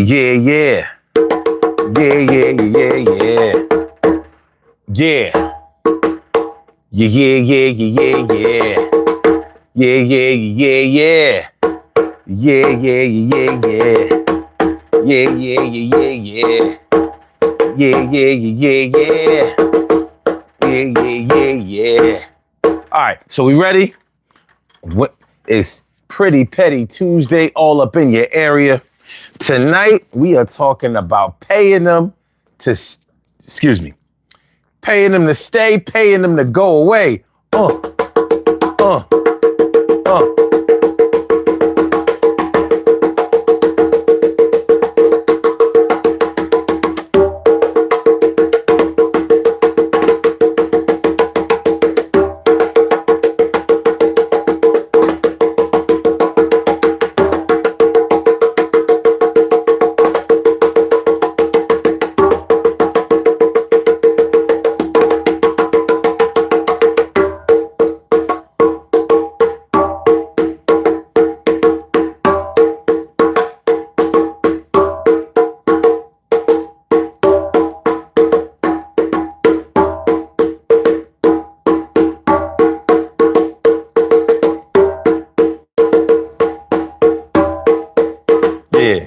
yeah, yeah. Yeah, yeah, yeah, yeah. Yeah. Yeah, yeah, yeah, yeah, yeah. Yeah, yeah, yeah, yeah. Yeah, yeah, yeah, yeah. Yeah, yeah, yeah, yeah. Yeah, yeah, yeah, yeah. Yeah, yeah, yeah, yeah. All right, so we ready? What is Pretty Petty Tuesday all up in your area? Tonight we are talking about paying them to, paying them to stay, paying them to go away. Uh, uh, uh. Yeah.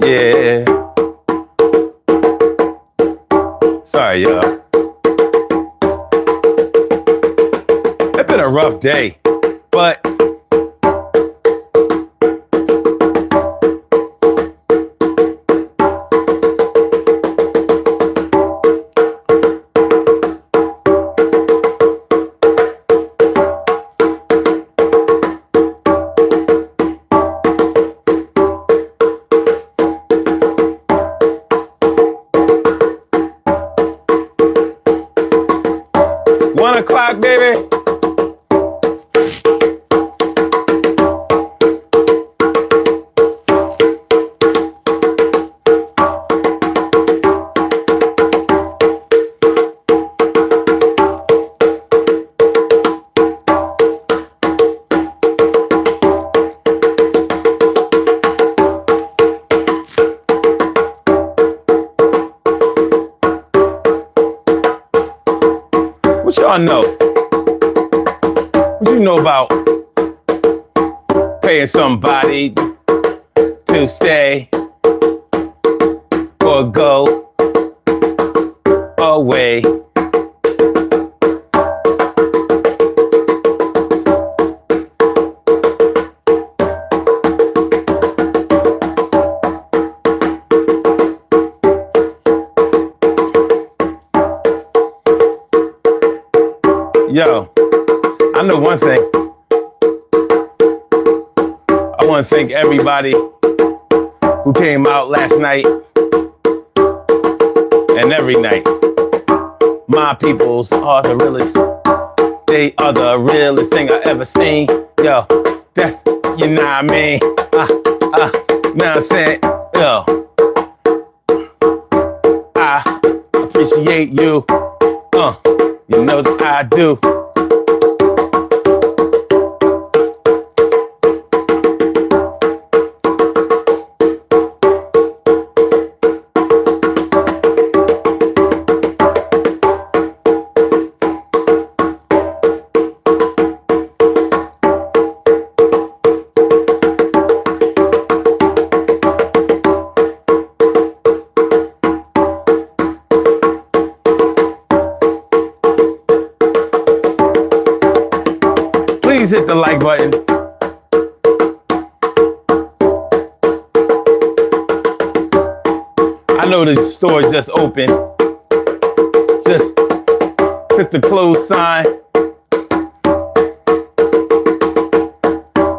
Yeah. Sorry, y'all. It's been a rough day, but $1 baby. What y'all know? What you know about paying somebody to stay or go away? Yo, I know one thing. I want to thank everybody who came out last night and every night. My peoples are the realest. They are the realest thing I ever seen. Yo, that's, you know what I mean? Know what I'm saying? Yo, I appreciate you. You know that I do. Please hit the like button. I know the store just opened. Just took the close sign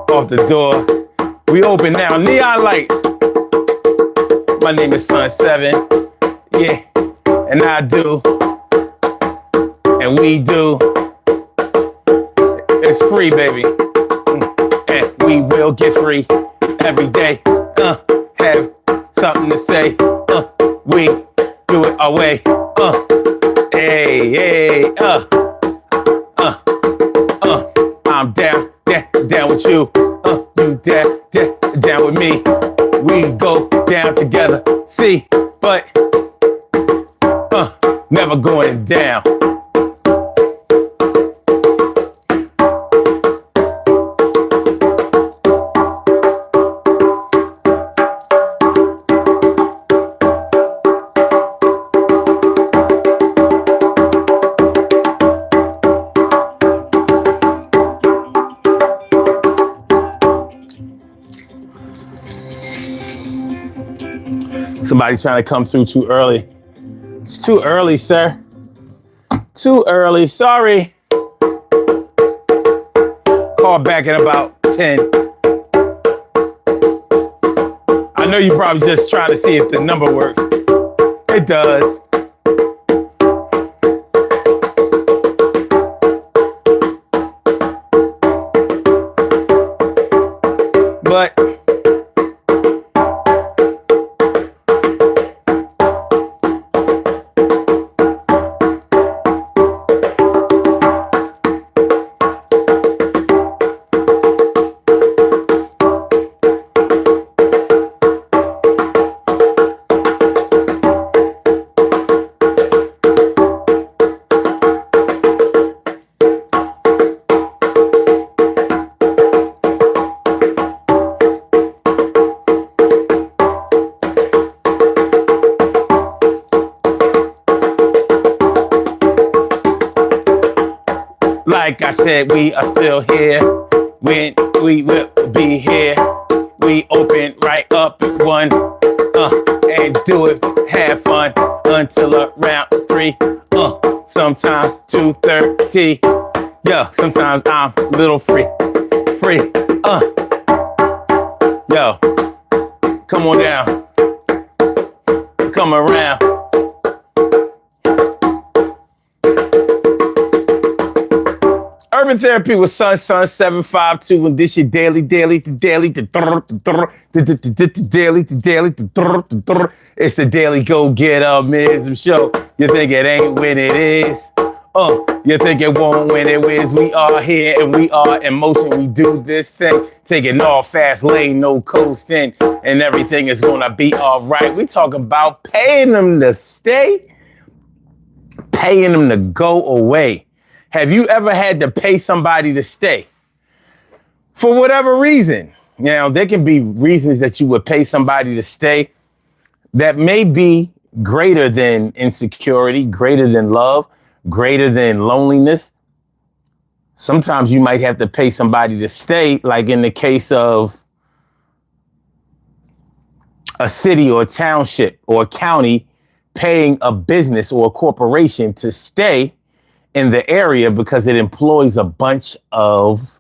off the door. We open now. Neon lights. My name is Sun 7. Yeah, and I do. And we do. It's free, baby. will get free every day. Have something to say. We do it our way. Hey, hey, I'm down with you. You down with me. We go down together. See, but never going down. Somebody trying to come through too early. It's too early, sir. Too early. Sorry. Call back in about 10. I know you're probably just trying to see if the number works. It does. But like I said, we are still here. When we will be here, we open right up at 1 and do it, have fun until around 3. Sometimes 2:30. Yeah, sometimes I'm a little free. Yo, come on down. Come around. Urban Therapy with Sun 752, and this your daily. It's the Daily Go Get Show. You think it ain't when it is? You think it won't when it is? We are here and we are in motion. We do this thing, taking all fast lane, no coasting, and everything is gonna be all right. We talk about paying them to stay, paying them to go away. Have you ever had to pay somebody to stay? For whatever reason. Now, there can be reasons that you would pay somebody to stay that may be greater than insecurity, greater than love, greater than loneliness. Sometimes you might have to pay somebody to stay, like in the case of a city or a township or a county paying a business or a corporation to stay in the area because it employs a bunch of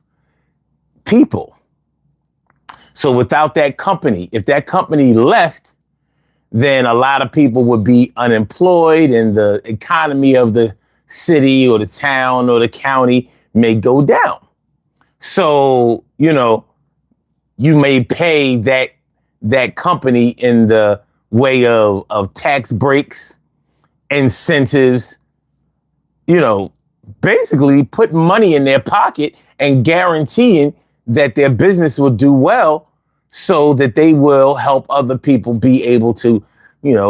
people. So without that company, if that company left, then a lot of people would be unemployed and the economy of the city or the town or the county may go down. So, you may pay that company in the way of tax breaks, incentives, basically putting money in their pocket and guaranteeing that their business will do well so that they will help other people be able to,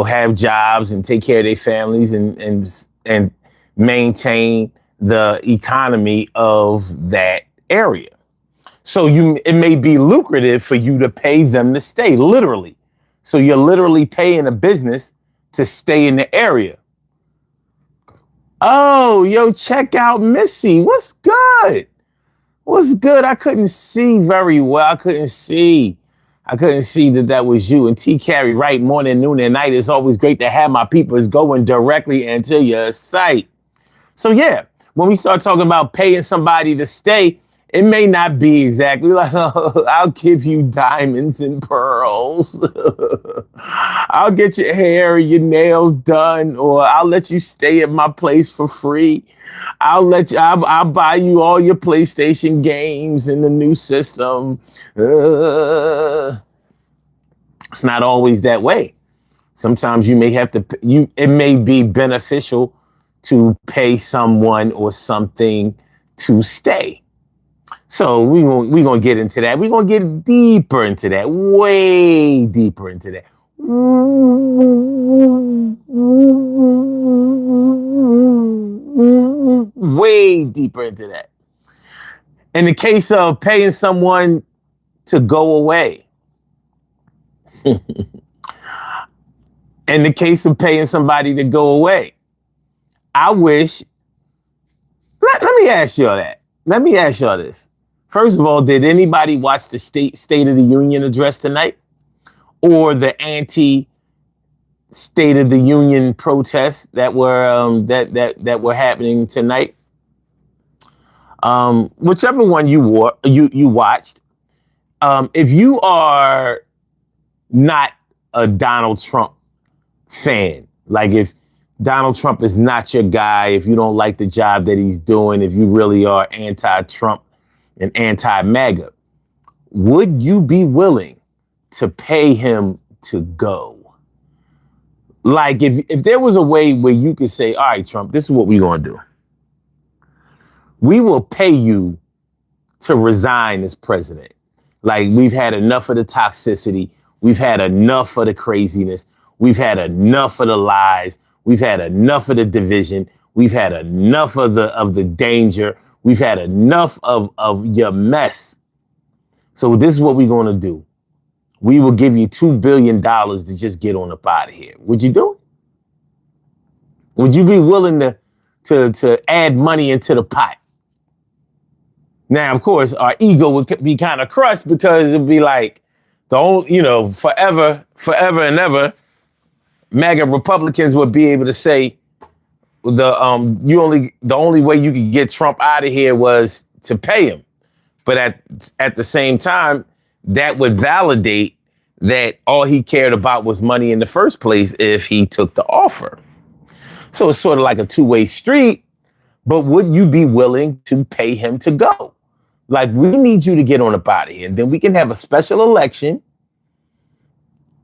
have jobs and take care of their families and maintain the economy of that area. So it may be lucrative for you to pay them to stay, literally. So you're literally paying a business to stay in the area. Oh, yo, check out Missy. What's good? What's good? I couldn't see very well. I couldn't see that was you. And T. Carey, right, morning, noon, and night. It's always great to have my people going directly into your site. So, yeah, when we start talking about paying somebody to stay, It may not be exactly like, oh, I'll give you diamonds and pearls. I'll get your hair and your nails done, or I'll let you stay at my place for free. I'll buy you all your PlayStation games in the new system. It's not always that way. Sometimes you may have to, it may be beneficial to pay someone or something to stay. So we're going to get into that. We're going to get deeper into that, way deeper into that. Way deeper into that. In the case of paying someone to go away. In the case of paying somebody to go away, I wish, let me ask y'all that. Let me ask y'all this. First of all, did anybody watch the State of the Union address tonight? Or the anti-State of the Union protests that were that were happening tonight? Whichever one you watched. If you are not a Donald Trump fan, like if Donald Trump is not your guy, if you don't like the job that he's doing, if you really are anti-Trump and anti-MAGA, would you be willing to pay him to go? Like if there was a way where you could say, all right, Trump, this is what we're going to do. We will pay you to resign as president. Like, we've had enough of the toxicity. We've had enough of the craziness. We've had enough of the lies. We've had enough of the division. We've had enough of the danger. We've had enough of your mess. So this is what we're going to do. We will give you $2 billion to just get on up out of here. Would you do it? Would you be willing to add money into the pot? Now, of course, our ego would be kind of crushed because it'd be like forever and ever, MAGA Republicans would be able to say the only way you could get Trump out of here was to pay him. But at the same time, that would validate that all he cared about was money in the first place if he took the offer. So it's sort of like a two-way street, but would you be willing to pay him to go? Like, we need you to get on up out of here, and then we can have a special election.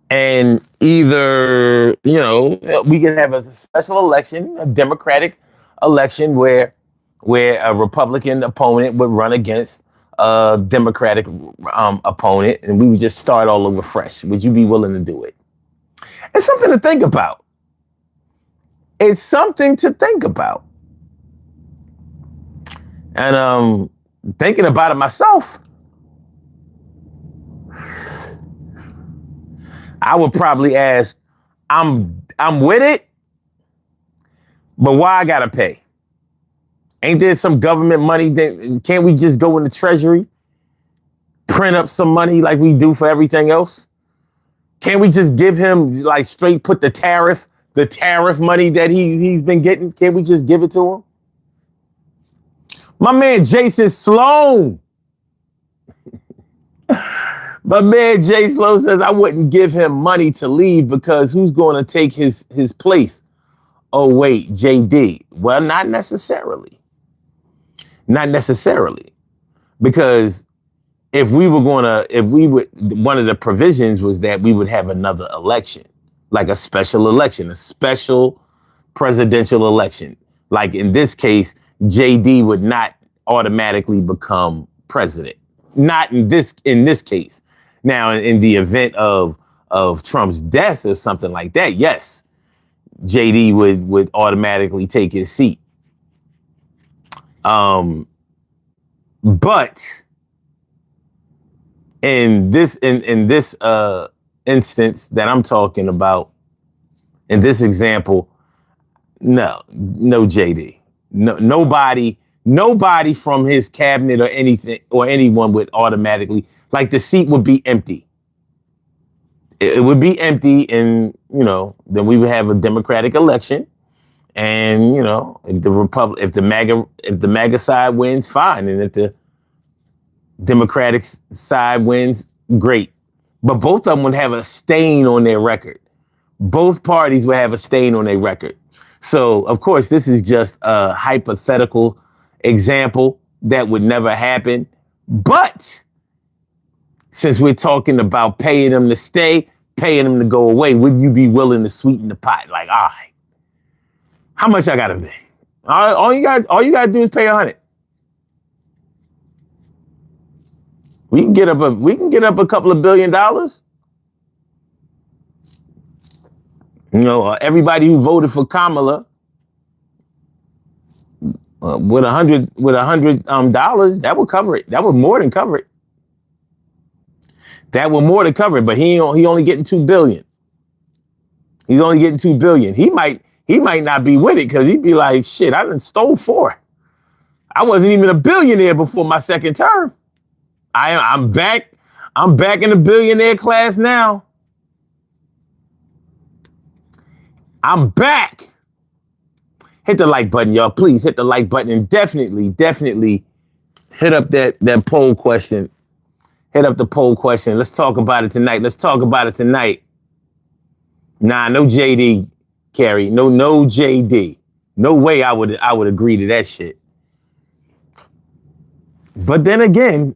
And either, we can have a special election, a Democratic election where a Republican opponent would run against a Democratic opponent, and we would just start all over fresh. Would you be willing to do it? It's something to think about. It's something to think about. And thinking about it myself, I would probably ask, I'm with it, but why I gotta pay? Ain't there some government money that can't we just go in the treasury, print up some money like we do for everything else? Can't we just give him, like, straight put the tariff money that he's been getting? Can't we just give it to him? My man Jason Sloan. My man Jay Sloan says, I wouldn't give him money to leave because who's going to take his place? Oh, wait, JD. Well, not necessarily. Not necessarily. Because one of the provisions was that we would have another election, like a special election, a special presidential election. Like in this case, JD would not automatically become president. Not in this case. Now, in the event of Trump's death or something like that, yes, JD would automatically take his seat. But in this instance that I'm talking about, in this example, no JD, nobody from his cabinet or anything or anyone would automatically, like, the seat would be empty. It would be empty, and then we would have a Democratic election, and if the MAGA side wins, fine, and if the Democratic side wins, great. But both of them would have a stain on their record. Both parties would have a stain on their record. So, of course, this is just a hypothetical example that would never happen. But since we're talking about paying them to stay, paying them to go away, would you be willing to sweeten the pot? Like, all right, how much I gotta pay? All you gotta do is pay 100. We can get up a couple of $1 billion. You know, everybody who voted for Kamala with $100 that would cover it. That would more than cover it. That would more than cover it. But he only getting $2 billion. He's only getting $2 billion. He might not be with it because he'd be like, shit, I done stole 4. I wasn't even a billionaire before my second term. I'm back. I'm back in the billionaire class now. I'm back. Hit the like button, y'all. Please hit the like button and definitely hit up that poll question. Hit up the poll question. Let's talk about it tonight. Nah, no JD, Carrie. No JD. No way I would agree to that shit. But then again,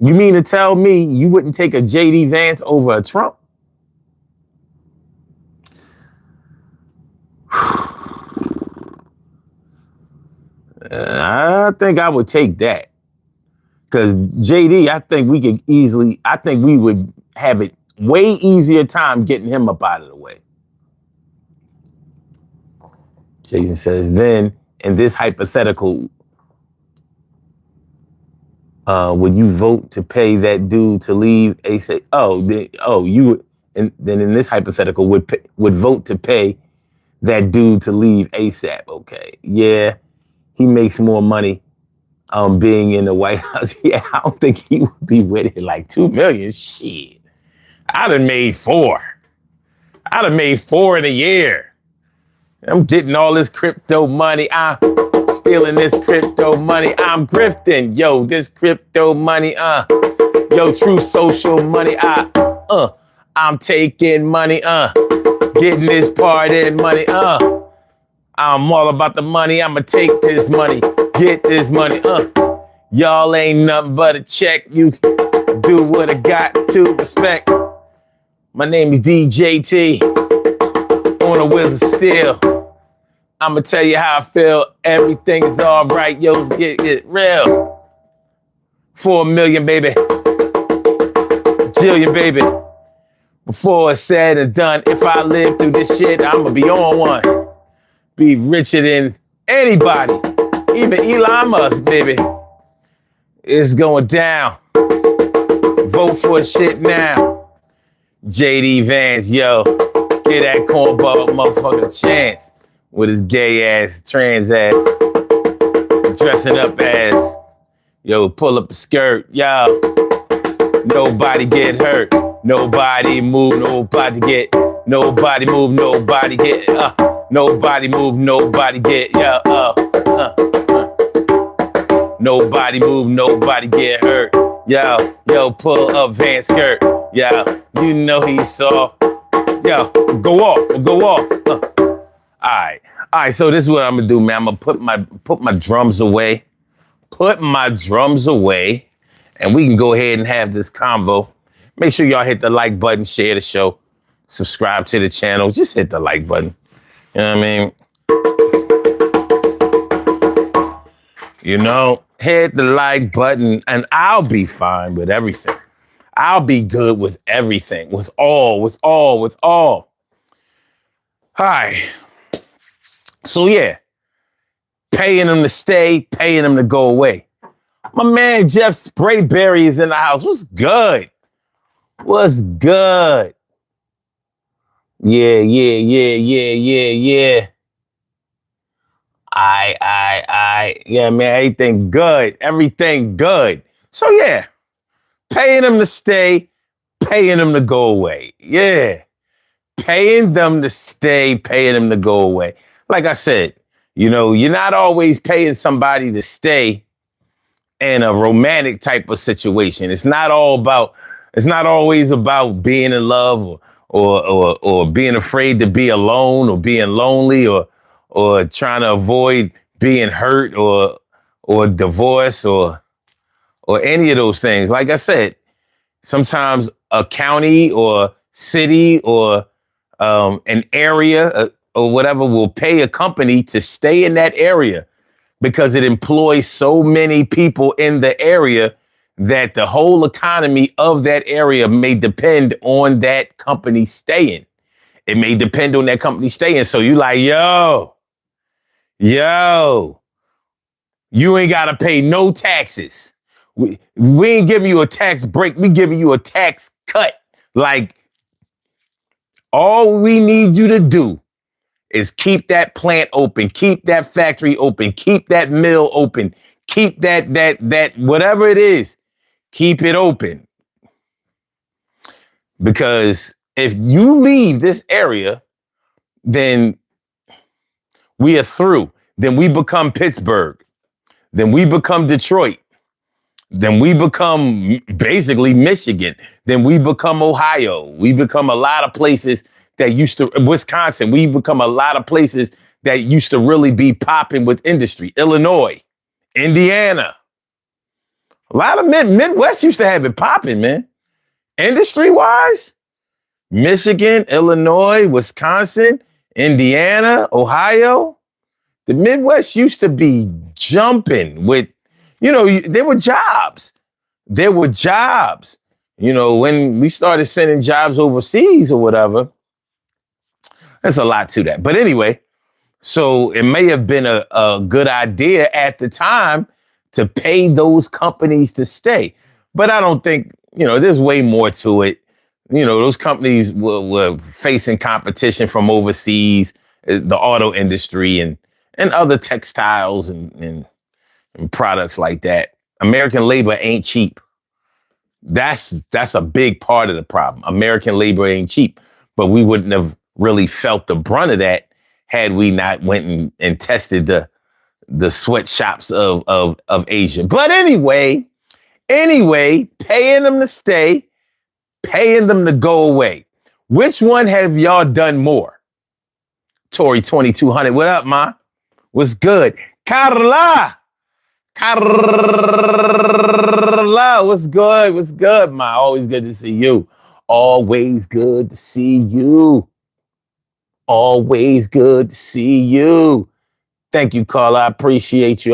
you mean to tell me you wouldn't take a JD Vance over a Trump? I think I would take that. Because JD, I think we would have it way easier time getting him up out of the way. Jason says, then in this hypothetical, would you vote to pay that dude to leave ASAP? You would, and then in this hypothetical would vote to pay that dude to leave ASAP. Okay, yeah, he makes more money being in the White House. Yeah, I don't think he would be with it. Like $2 million, shit. I'd have made 4. I'd have made 4 in a year. I'm getting all this crypto money. I'm stealing this crypto money. I'm grifting. Yo, this crypto money. Yo, true social money. I'm taking money. Getting this party money. I'm all about the money. I'ma take this money. Get this money. Y'all ain't nothing but a check. You do what I got to respect. My name is DJT. On a Wheels of Steel. I'ma tell you how I feel. Everything is all right. Yo, let's get real. 4 million, baby. Jillion, baby. Before it's said and done, if I live through this shit, I'ma be on one. Be richer than anybody. Even Elon Musk, baby. It's going down. Vote for shit now. JD Vance, yo. Get that cornball motherfucker a chance. With his gay ass, trans ass. Dressing up ass. Yo, pull up a skirt, yo. Nobody get hurt. Nobody move, nobody get. Nobody move, nobody get. Nobody move, nobody get. Nobody move, nobody get hurt. Yo, pull up Vance skirt. Yo, you know he saw. Yo, go off. All right. So this is what I'm gonna do, man. I'm gonna put my drums away. And we can go ahead and have this convo. Make sure y'all hit the like button, share the show, subscribe to the channel. Just hit the like button. You know what I mean? You know, hit the like button and I'll be fine with everything. I'll be good with everything, with all. All right. So yeah, paying them to stay, paying them to go away. My man Jeff Sprayberry is in the house. What's good? Yeah. Yeah, man, everything good. So yeah, paying them to stay, paying them to go away. Yeah, paying them to stay, paying them to go away. Like I said, you know, you're not always paying somebody to stay in a romantic type of situation. It's not always about being in love or being afraid to be alone or being lonely or trying to avoid being hurt or divorce or any of those things. Like I said, sometimes a county or city or an area or whatever will pay a company to stay in that area because it employs so many people in the area that the whole economy of that area may depend on that company staying. It may depend on that company staying. So you like, yo, you ain't got to pay no taxes. We ain't giving you a tax break. We giving you a tax cut. Like, all we need you to do is keep that plant open, keep that factory open, keep that mill open, keep that whatever it is, keep it open. Because if you leave this area, then we are through. Then we become Pittsburgh. Then we become Detroit. Then we become basically Michigan. Then we become Ohio. We become a lot of places that used to, Wisconsin. We become a lot of places that used to really be popping with industry. Illinois, Indiana. A lot of Midwest used to have it popping, man. Industry-wise, Michigan, Illinois, Wisconsin, Indiana, Ohio. The Midwest used to be jumping with, there were jobs. There were jobs. When we started sending jobs overseas or whatever, there's a lot to that. But anyway, so it may have been a good idea at the time to pay those companies to stay. But I don't think, there's way more to it. Those companies were facing competition from overseas, the auto industry and other textiles and products like that. American labor ain't cheap. That's a big part of the problem. American labor ain't cheap, but we wouldn't have really felt the brunt of that had we not went and tested the sweatshops of Asia. But anyway, paying them to stay, paying them to go away. Which one have y'all done more? Tori 2200, what up, ma? What's good? Carla, what's good? What's good, ma? Always good to see you. Always good to see you. Always good to see you. Thank you, Carla. I appreciate you.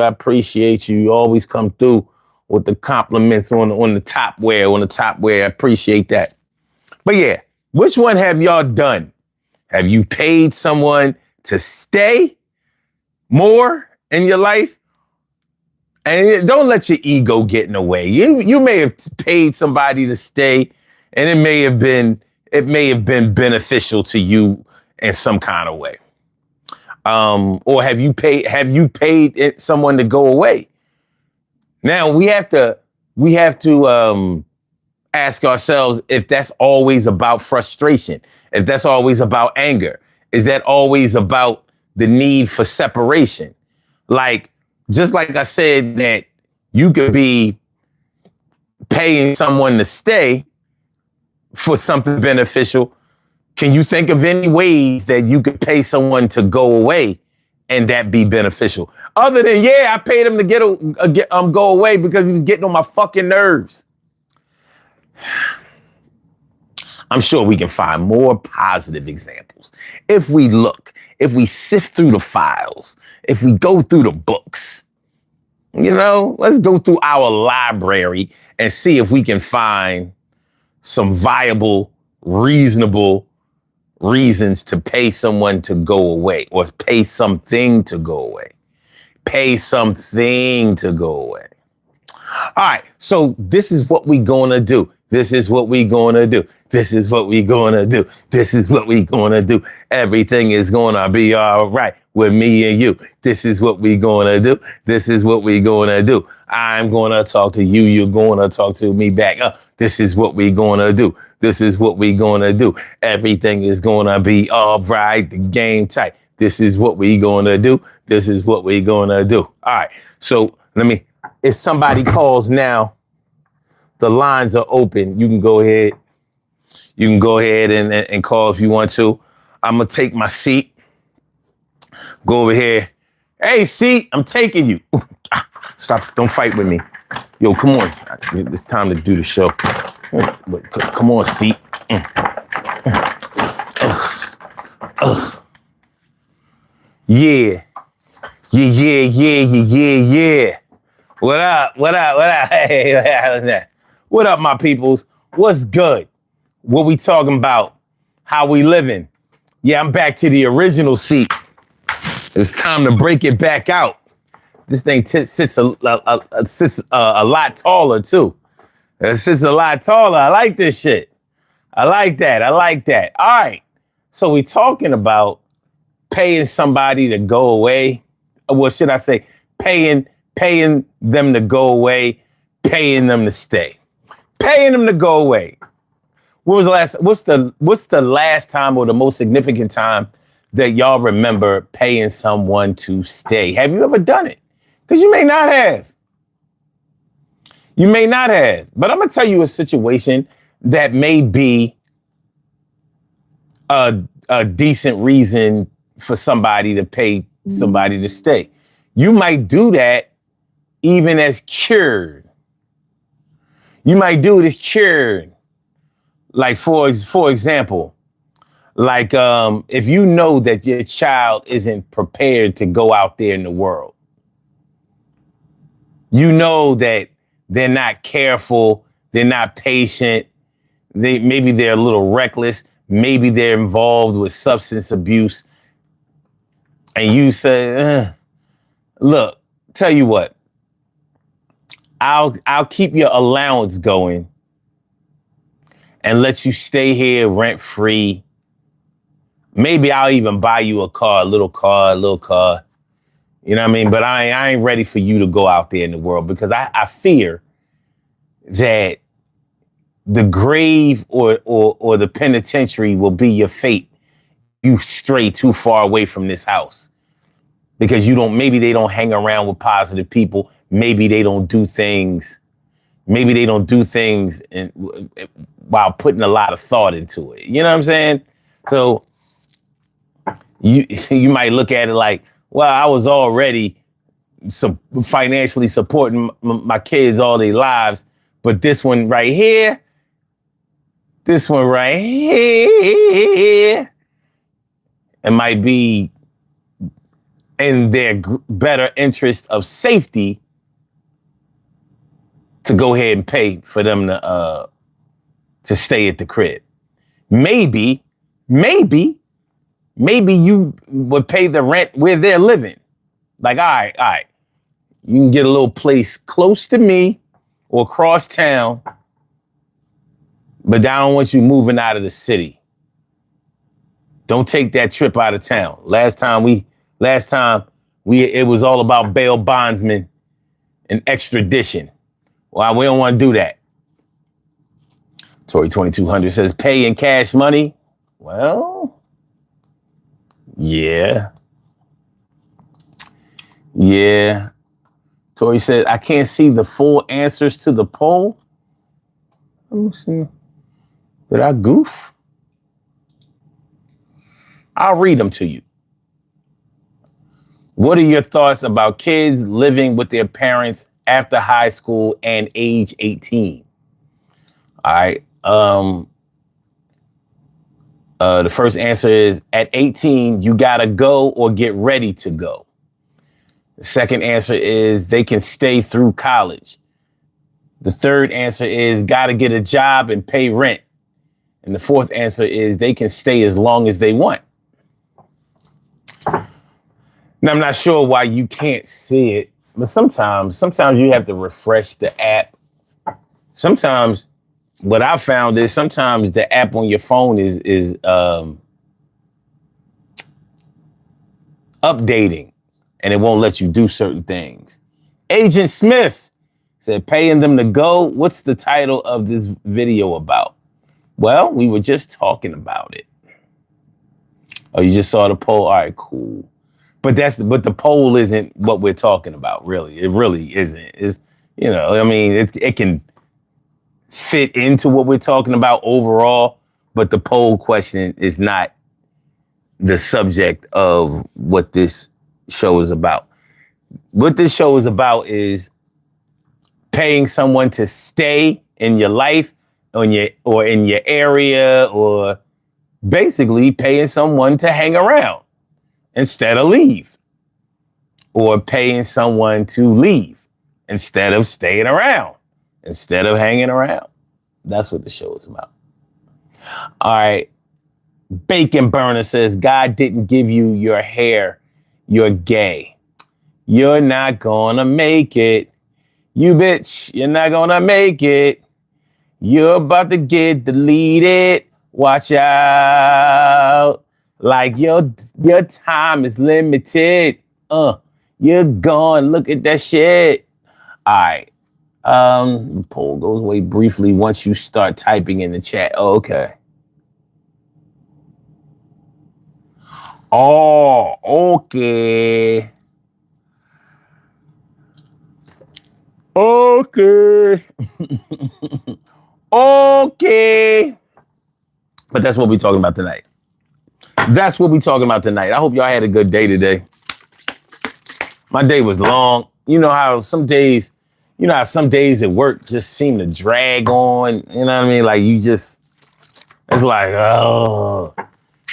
You always come through with the compliments on the top wear. I appreciate that. But yeah, which one have y'all done? Have you paid someone to stay more in your life? And don't let your ego get in the way. You may have paid somebody to stay, and it may have been beneficial to you in some kind of way. Or have you paid someone to go away? Now we have to ask ourselves if that's always about frustration, if that's always about anger. Is that always about the need for separation? Just like I said, that you could be paying someone to stay for something beneficial. Can you think of any ways that you could pay someone to go away and that be beneficial? Other than, I paid him to go away because he was getting on my fucking nerves. I'm sure we can find more positive examples. If we sift through the files, if we go through the books, let's go through our library and see if we can find some viable, reasonable reasons to pay someone to go away or pay something to go away. Pay something to go away. All right, so this is what we're going to do. This is what we're going to do. This is what we're going to do. This is what we're going to do. Everything is going to be all right with me and you. This is what we're going to do. This is what we're going to do. I'm going to talk to you. You're going to talk to me back. This is what we're going to do. This is what we're going to do. Everything is going to be all right. The game tight. This is what we're going to do. This is what we're going to do. All right. So if somebody calls now, the lines are open. You can go ahead. You can go ahead and call if you want to. I'm going to take my seat. Go over here. Hey, seat, I'm taking you. Stop. Don't fight with me. Yo, come on. It's time to do the show. Come on, seat. Yeah. Yeah. What up? Hey, how's that? What up, my peoples? What's good? What we talking about? How we living? Yeah, I'm back to the original seat. It's time to break it back out. This thing sits a lot taller, too. It sits a lot taller. I like this shit. I like that. All right. So we talking about paying somebody to go away. What should I say? Paying them to go away, paying them to stay. Paying them to go away. What's the last time or the most significant time that y'all remember paying someone to stay? Have you ever done it? Because you may not have. But I'm going to tell you a situation that may be a decent reason for somebody to pay somebody to stay. You might do that even as cured. You might do it as cured. Like, for example, like if you know that your child isn't prepared to go out there in the world, you know that they're not careful, they're not patient, maybe they're a little reckless, maybe they're involved with substance abuse, and you say, look, tell you what, I'll keep your allowance going and let you stay here rent free. Maybe I'll even buy you a little car. You know what I mean? But I ain't ready for you to go out there in the world because I fear that the grave or the penitentiary will be your fate. You stray too far away from this house because maybe they don't hang around with positive people. Maybe they don't do things. While putting a lot of thought into it. You know what I'm saying? So you might look at it like, well, I was already financially supporting my kids all their lives, but this one right here, it might be in their better interest of safety to go ahead and pay for them to stay at the crib. Maybe you would pay the rent where they're living. Like, all right, you can get a little place close to me or across town, but I don't want you moving out of the city. Don't take that trip out of town. Last time it was all about bail bondsmen and extradition. Well, we don't want to do that. Tory 2200 says, pay in cash money. Well, yeah. Tory says, I can't see the full answers to the poll. Let me see. Did I goof? I'll read them to you. What are your thoughts about kids living with their parents after high school and age 18? All right. The first answer is at 18, you gotta go or get ready to go. The second answer is they can stay through college. The third answer is gotta get a job and pay rent. And the fourth answer is they can stay as long as they want. Now, I'm not sure why you can't see it, but sometimes you have to refresh the app. Sometimes what I found is sometimes the app on your phone is updating and it won't let you do certain things. Agent Smith said, paying them to go. What's the title of this video about? Well, we were just talking about it. Oh, you just saw the poll? All right, cool. but the poll isn't what we're talking about, really. It really isn't. It's, I mean, it can fit into what we're talking about overall, but the poll question is not the subject of what this show is about. What this show is about is paying someone to stay in your life, or in your area, or basically paying someone to hang around instead of leave, or paying someone to leave instead of staying around, instead of hanging around. That's what the show is about. All right. Bacon Burner says, God didn't give you your hair. You're gay. You're not gonna make it. You bitch, you're not gonna make it. You're about to get deleted. Watch out. Like your time is limited. You're gone. Look at that shit. All right. The poll goes away briefly once you start typing in the chat. Oh, okay. Oh, okay. Okay. Okay. But that's what we're talking about tonight. That's what we're talking about tonight. I hope y'all had a good day today. My day was long. You know how some days at work just seem to drag on. You know what I mean? Like it's like, oh,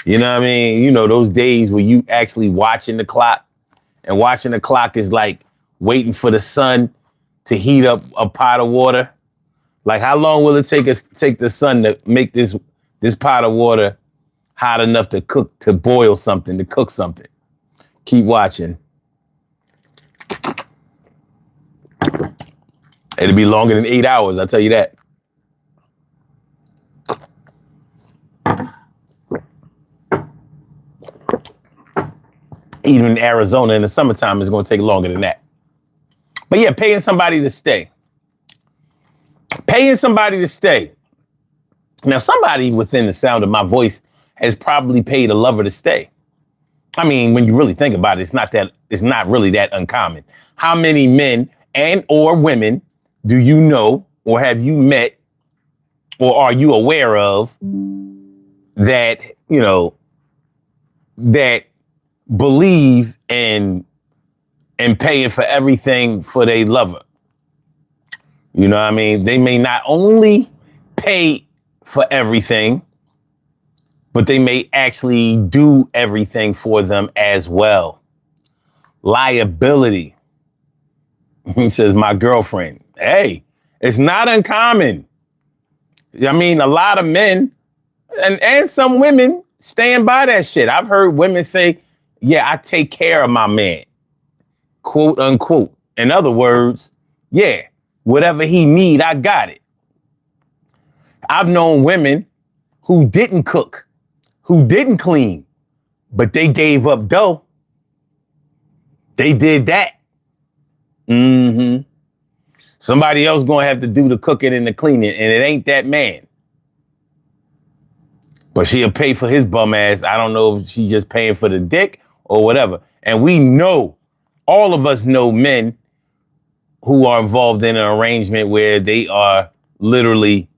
you know what I mean? You know, those days where you actually watching the clock, and watching the clock is like waiting for the sun to heat up a pot of water. Like, how long will it take the sun to make this pot of water hot enough to cook something? Keep watching. It'll be longer than 8 hours, I'll tell you that. Even in Arizona in the summertime, it's going to take longer than that. But yeah, paying somebody to stay. Now, somebody within the sound of my voice has probably paid a lover to stay. I mean, when you really think about it, it's not really that uncommon. How many men and or women do you know, or have you met, or are you aware of that, that believe in paying for everything for their lover? You know what I mean? They may not only pay for everything, but they may actually do everything for them as well. Liability. He says, my girlfriend. Hey, it's not uncommon. I mean, a lot of men and some women stand by that shit. I've heard women say, yeah, I take care of my man, quote unquote. In other words, yeah, whatever he need, I got it. I've known women who didn't cook, who didn't clean, but they gave up dough. They did that. Mm-hmm. Somebody else gonna have to do the cooking and the cleaning, and it ain't that man. But she'll pay for his bum ass. I don't know if she's just paying for the dick or whatever. And we know, all of us know men who are involved in an arrangement where they are literally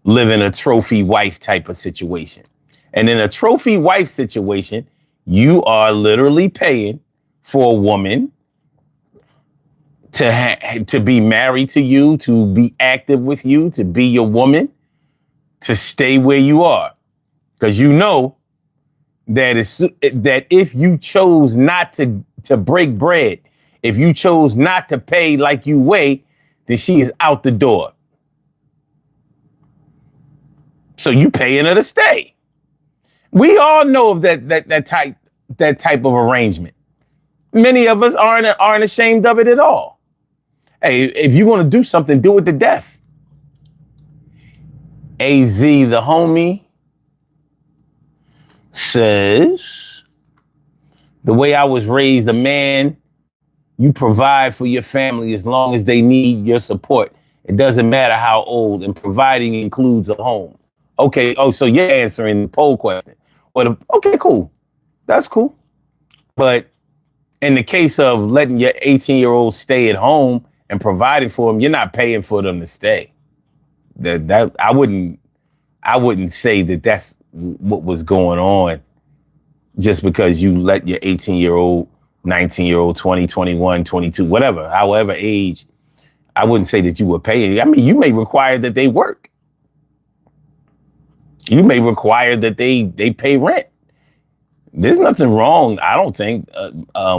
living a trophy wife type of situation. And in a trophy wife situation, you are literally paying for a woman to be married to you, to be active with you, to be your woman, to stay where you are. Because you know that if you chose not to break bread, if you chose not to pay like you weigh, then she is out the door. So you paying her to stay. We all know of that type of arrangement. Many of us aren't ashamed of it at all. Hey, if you're going to do something, do it to death. AZ, the homie, says, the way I was raised, a man, you provide for your family as long as they need your support. It doesn't matter how old, and providing includes a home. Okay. Oh, so you're answering the poll question. Okay, cool. That's cool. But in the case of letting your 18-year-old stay at home and providing for them, you're not paying for them to stay. That I wouldn't say that that's what was going on just because you let your 18-year-old, 19-year-old, 20, 21, 22, whatever, however age, I wouldn't say that you were paying. I mean, you may require that they work. You may require that they pay rent. There's nothing wrong, I don't think,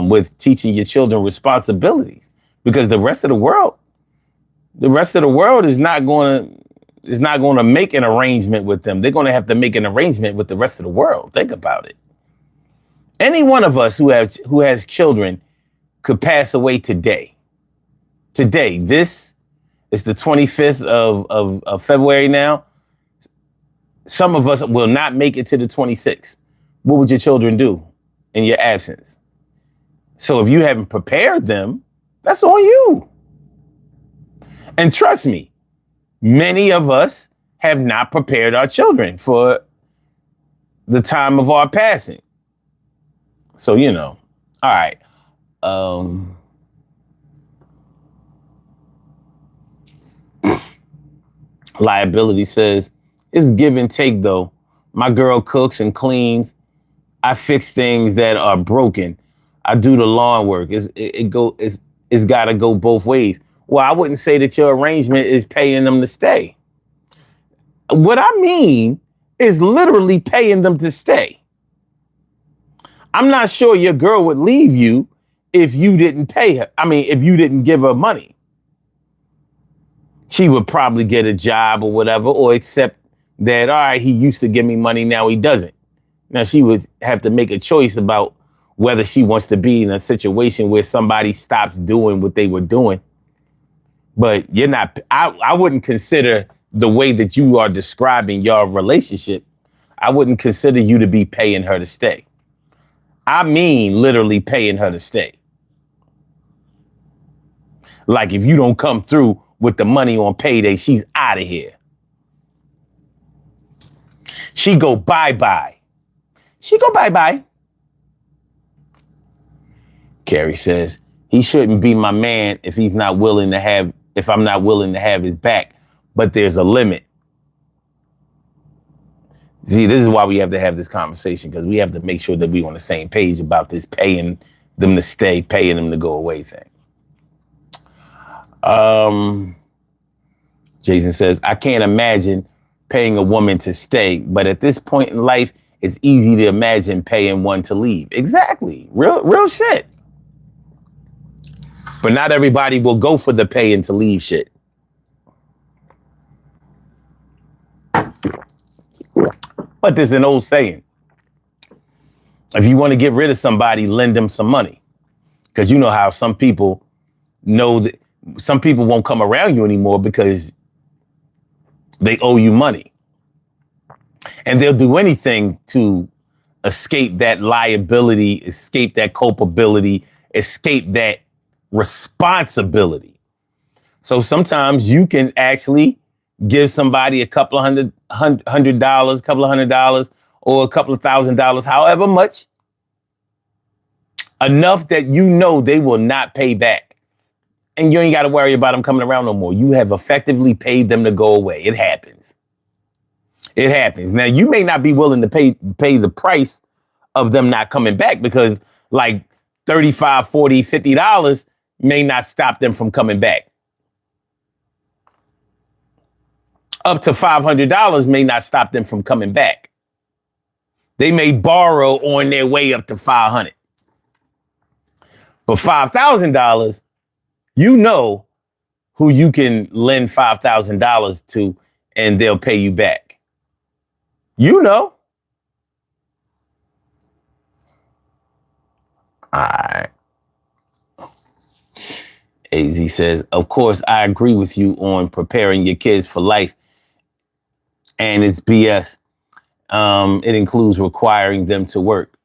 with teaching your children responsibilities, because the rest of the world is not going to make an arrangement with them. They're going to have to make an arrangement with the rest of the world. Think about it. Any one of us who has children could pass away today. Today, this is the 25th of February now. Some of us will not make it to the 26th. What would your children do in your absence? So if you haven't prepared them, that's on you. And trust me, many of us have not prepared our children for the time of our passing. So, all right. Liability says, it's give and take though. My girl cooks and cleans. I fix things that are broken. I do the lawn work. It's got to go both ways. Well, I wouldn't say that your arrangement is paying them to stay. What I mean is literally paying them to stay. I'm not sure your girl would leave you if you didn't pay her. I mean, if you didn't give her money. She would probably get a job or whatever, or accept that, all right, he used to give me money, now he doesn't. Now she would have to make a choice about whether she wants to be in a situation where somebody stops doing what they were doing. But I wouldn't consider the way that you are describing your relationship, I wouldn't consider you to be paying her to stay. I mean, literally paying her to stay. Like if you don't come through with the money on payday, she's out of here. She go bye-bye. Carrie says, he shouldn't be my man if I'm not willing to have his back, but there's a limit. See, this is why we have to have this conversation, because we have to make sure that we're on the same page about this paying them to stay, paying them to go away thing. Jason says, I can't imagine paying a woman to stay, but at this point in life, it's easy to imagine paying one to leave. Exactly. Real shit. But not everybody will go for the paying to leave shit. But there's an old saying. If you want to get rid of somebody, lend them some money. Because you know how some people know that some people won't come around you anymore because they owe you money. And they'll do anything to escape that liability, escape that culpability, escape that responsibility. So sometimes you can actually give somebody a couple of hundred dollars, or a couple of $1,000s, however much, enough that you know they will not pay back. And you ain't got to worry about them coming around no more. You have effectively paid them to go away. It happens. It happens. Now, you may not be willing to pay the price of them not coming back, because like $35, $40, $50 may not stop them from coming back. Up to $500 may not stop them from coming back. They may borrow on their way up to $500. But $5,000, you know who you can lend $5,000 to and they'll pay you back. You know. All right. AZ says, of course, I agree with you on preparing your kids for life. And it's BS. It includes requiring them to work.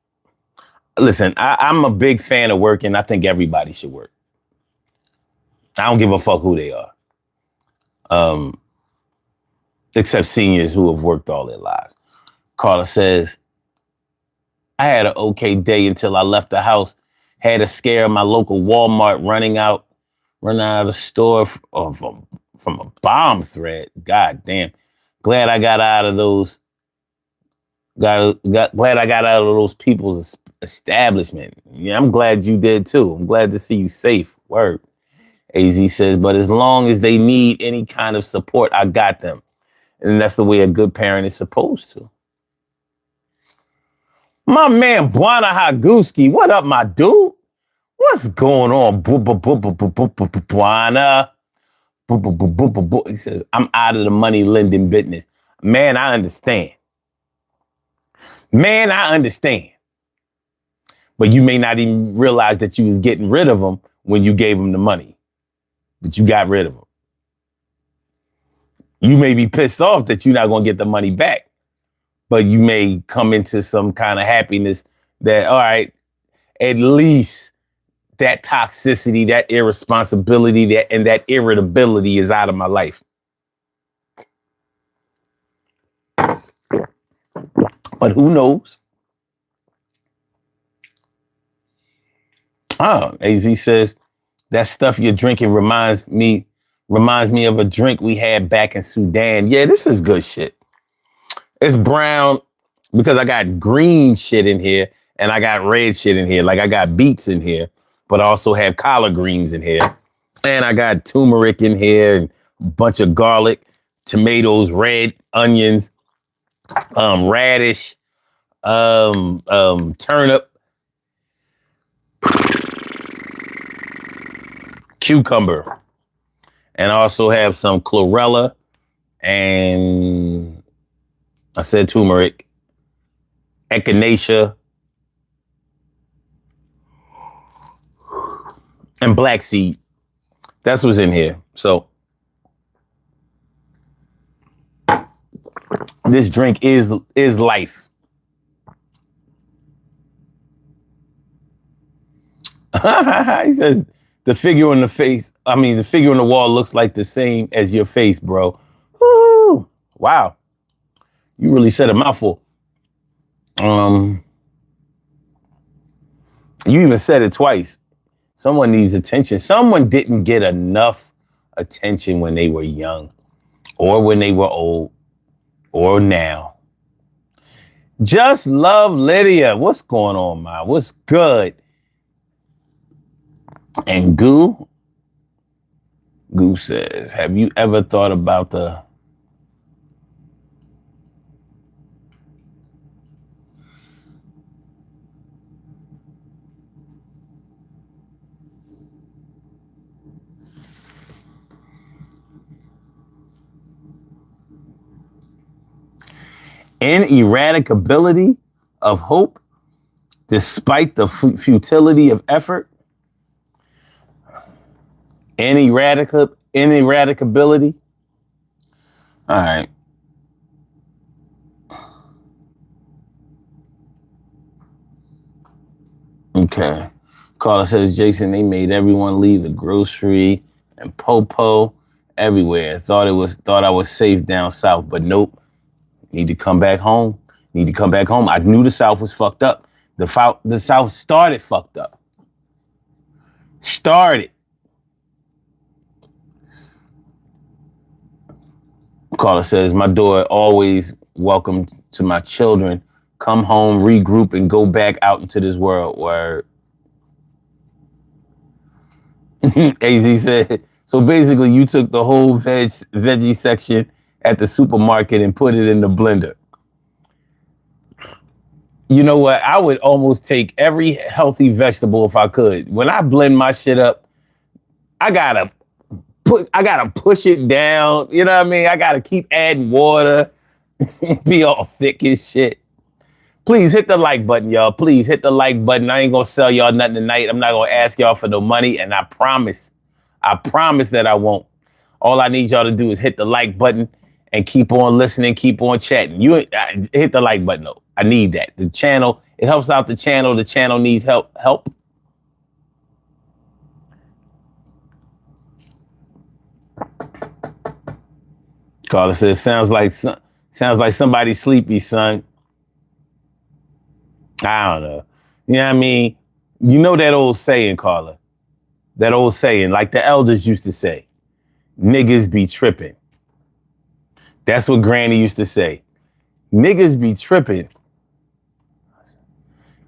Listen, I'm a big fan of working. I think everybody should work. I don't give a fuck who they are. Except seniors who have worked all their lives. Carla says, I had an okay day until I left the house. Had a scare of my local Walmart running out of the store from a bomb threat. God damn. Glad I got out of those. Glad I got out of those people's establishment. Yeah, I'm glad you did too. I'm glad to see you safe. Word. AZ says, but as long as they need any kind of support, I got them. And that's the way a good parent is supposed to. My man, Buana Haguski. What up, my dude? What's going on, Buana? He says, I'm out of the money lending business. Man, I understand. Man, I understand. But you may not even realize that you was getting rid of them when you gave them the money. But you got rid of them. You may be pissed off that you're not going to get the money back. But you may come into some kind of happiness that, all right, at least that toxicity, that irresponsibility, and that irritability is out of my life. But who knows? AZ says, that stuff you're drinking reminds me of a drink we had back in Sudan. Yeah, this is good shit. It's brown because I got green shit in here and I got red shit in here. Like I got beets in here, but I also have collard greens in here. And I got turmeric in here and a bunch of garlic, tomatoes, red onions, radish, turnip, cucumber. And I also have some chlorella and I said turmeric, echinacea, and black seed. That's what's in here. So this drink is life. He says the figure on the wall looks like the same as your face, bro. Woo! Wow. You really said a mouthful. You even said it twice. Someone needs attention. Someone didn't get enough attention when they were young or when they were old or now. Just love Lydia. What's going on, man? What's good? And Goo says, have you ever thought about the ineradicability of hope despite the futility of effort? Ineradicability. All right. Okay. Carla says, Jason, they made everyone leave the grocery and Popo everywhere. Thought I was safe down south, but nope. Need to come back home. I knew the South was fucked up. The South started fucked up. Carla says, my daughter always welcome to my children. Come home, regroup, and go back out into this world. Word. AZ said, so basically you took the whole veggie section at the supermarket and put it in the blender. You know what? I would almost take every healthy vegetable if I could. When I blend my shit up, I gotta push it down. You know what I mean? I gotta keep adding water, be all thick as shit. Please hit the like button, y'all. Please hit the like button. I ain't gonna sell y'all nothing tonight. I'm not gonna ask y'all for no money, and I promise that I won't. All I need y'all to do is hit the like button and keep on listening, keep on chatting. You hit the like button though. I need that. The channel, it helps out the channel. The channel needs help. Carla says, sounds like somebody sleepy, son. I don't know. You know what I mean? You know that old saying, Carla. That old saying, like the elders used to say, niggas be tripping. That's what Granny used to say. Niggas be tripping.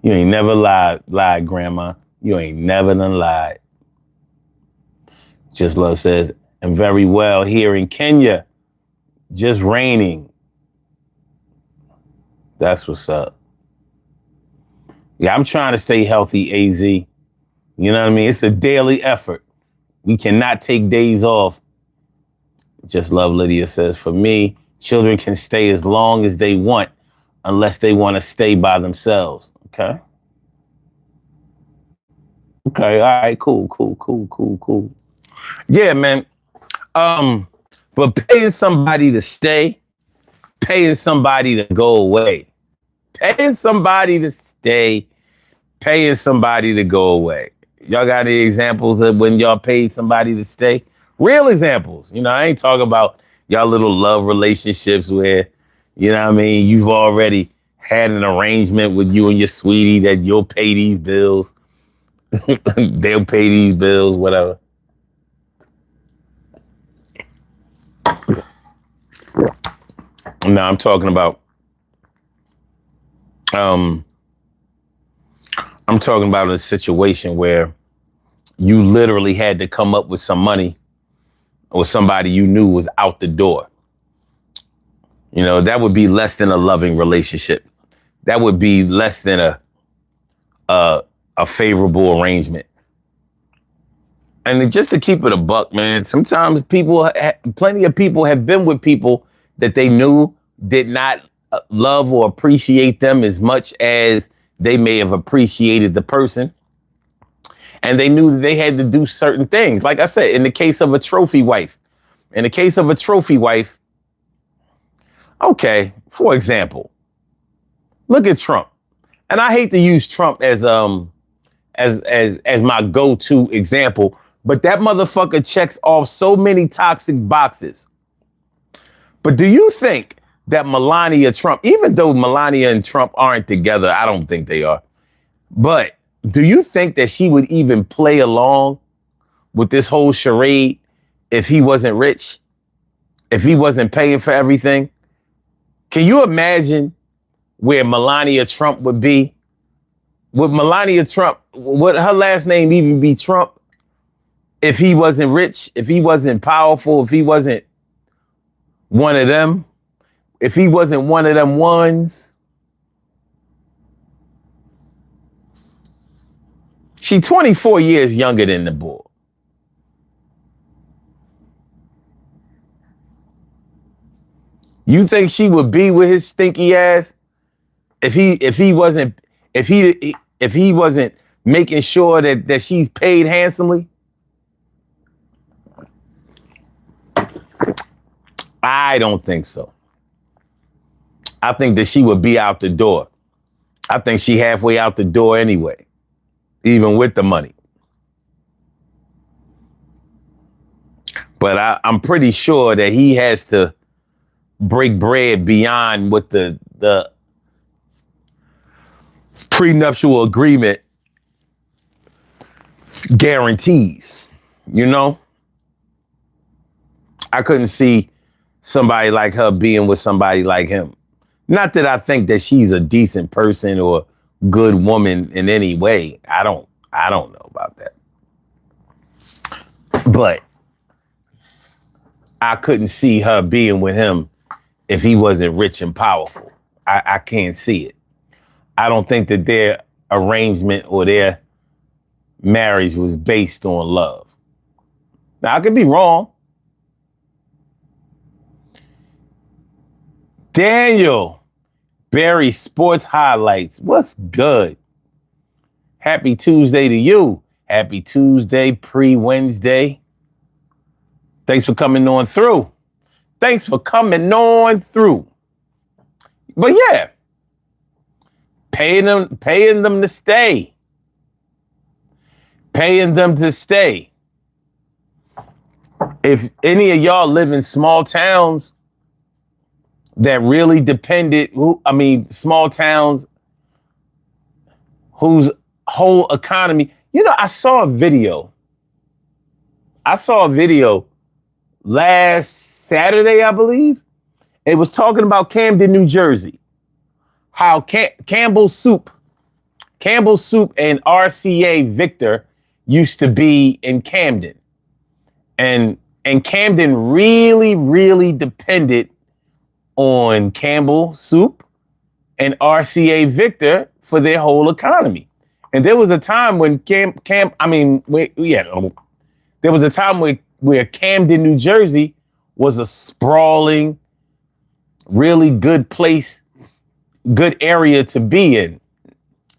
You ain't never lied, Grandma. You ain't never done lied. Just Love says, and very well here in Kenya, just raining. That's what's up. Yeah, I'm trying to stay healthy, AZ. You know what I mean? It's a daily effort. We cannot take days off. Just Love Lydia says, for me, children can stay as long as they want unless they want to stay by themselves. Okay. Okay. All right. Cool. Yeah, man. But paying somebody to stay, paying somebody to go away, paying somebody to stay, paying somebody to go away. Y'all got any examples of when y'all paid somebody to stay? Real examples. You know, I ain't talking about y'all little love relationships where, you know what I mean, you've already had an arrangement with you and your sweetie that you'll pay these bills. They'll pay these bills, whatever. No, I'm talking about a situation where you literally had to come up with some money or somebody you knew was out the door. You know, that would be less than a loving relationship. That would be less than a favorable arrangement. And just to keep it a buck, man, sometimes plenty of people have been with people that they knew did not love or appreciate them as much as they may have appreciated the person. And they knew that they had to do certain things. Like I said, in the case of a trophy wife, okay, for example, look at Trump. And I hate to use Trump as my go-to example, but that motherfucker checks off so many toxic boxes. But do you think that Melania Trump, even though Melania and Trump aren't together, I don't think they are, but do you think that she would even play along with this whole charade if he wasn't rich? If he wasn't paying for everything? Can you imagine where Melania Trump would be? Would Melania Trump, would her last name even be Trump? If he wasn't rich, if he wasn't powerful, if he wasn't one of them, if he wasn't one of them ones. She 24 years younger than the boy. You think she would be with his stinky ass if he wasn't making sure that she's paid handsomely? I don't think so. I think that she would be out the door. I think she halfway out the door anyway, even with the money. But I'm pretty sure that he has to break bread beyond what the prenuptial agreement guarantees. You know, I couldn't see somebody like her being with somebody like him. Not that I think that she's a decent person or good woman in any way. I don't know about that. But I couldn't see her being with him if he wasn't rich and powerful. I can't see it. I don't think that their arrangement or their marriage was based on love. Now, I could be wrong. Daniel, Barry Sports Highlights. What's good? Happy Tuesday to you. Happy Tuesday, pre-Wednesday. Thanks for coming on through. But yeah, paying them to stay. Paying them to stay. If any of y'all live in small towns that really depended, small towns whose whole economy. You know, I saw a video. Last Saturday, I believe. It was talking about Camden, New Jersey. How Campbell's Soup and RCA Victor used to be in Camden. And Camden really, really depended on Campbell Soup and RCA Victor for their whole economy. And there was a time when there was a time where Camden, New Jersey was a sprawling, really good place, good area to be in.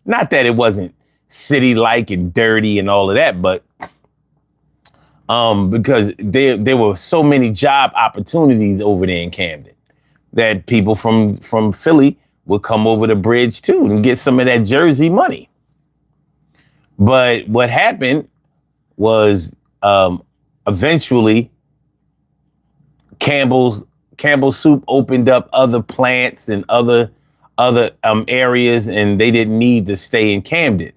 Not that it wasn't city-like and dirty and all of that, but because there were so many job opportunities over there in Camden that people from Philly would come over the bridge too and get some of that Jersey money. But what happened was eventually Campbell's Soup opened up other plants and other areas, and they didn't need to stay in Camden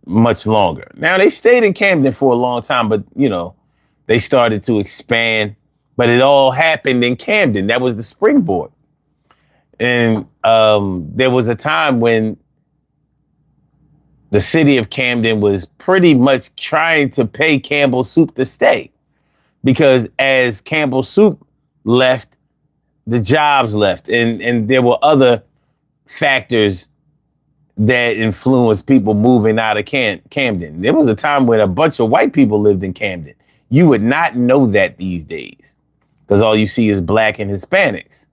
much longer. Now, they stayed in Camden for a long time, but, you know, they started to expand. But it all happened in Camden. That was the springboard. And there was a time when the city of Camden was pretty much trying to pay Campbell Soup to stay. Because as Campbell Soup left, the jobs left. And there were other factors that influenced people moving out of Camden. There was a time when a bunch of white people lived in Camden. You would not know that these days because all you see is Black and Hispanics,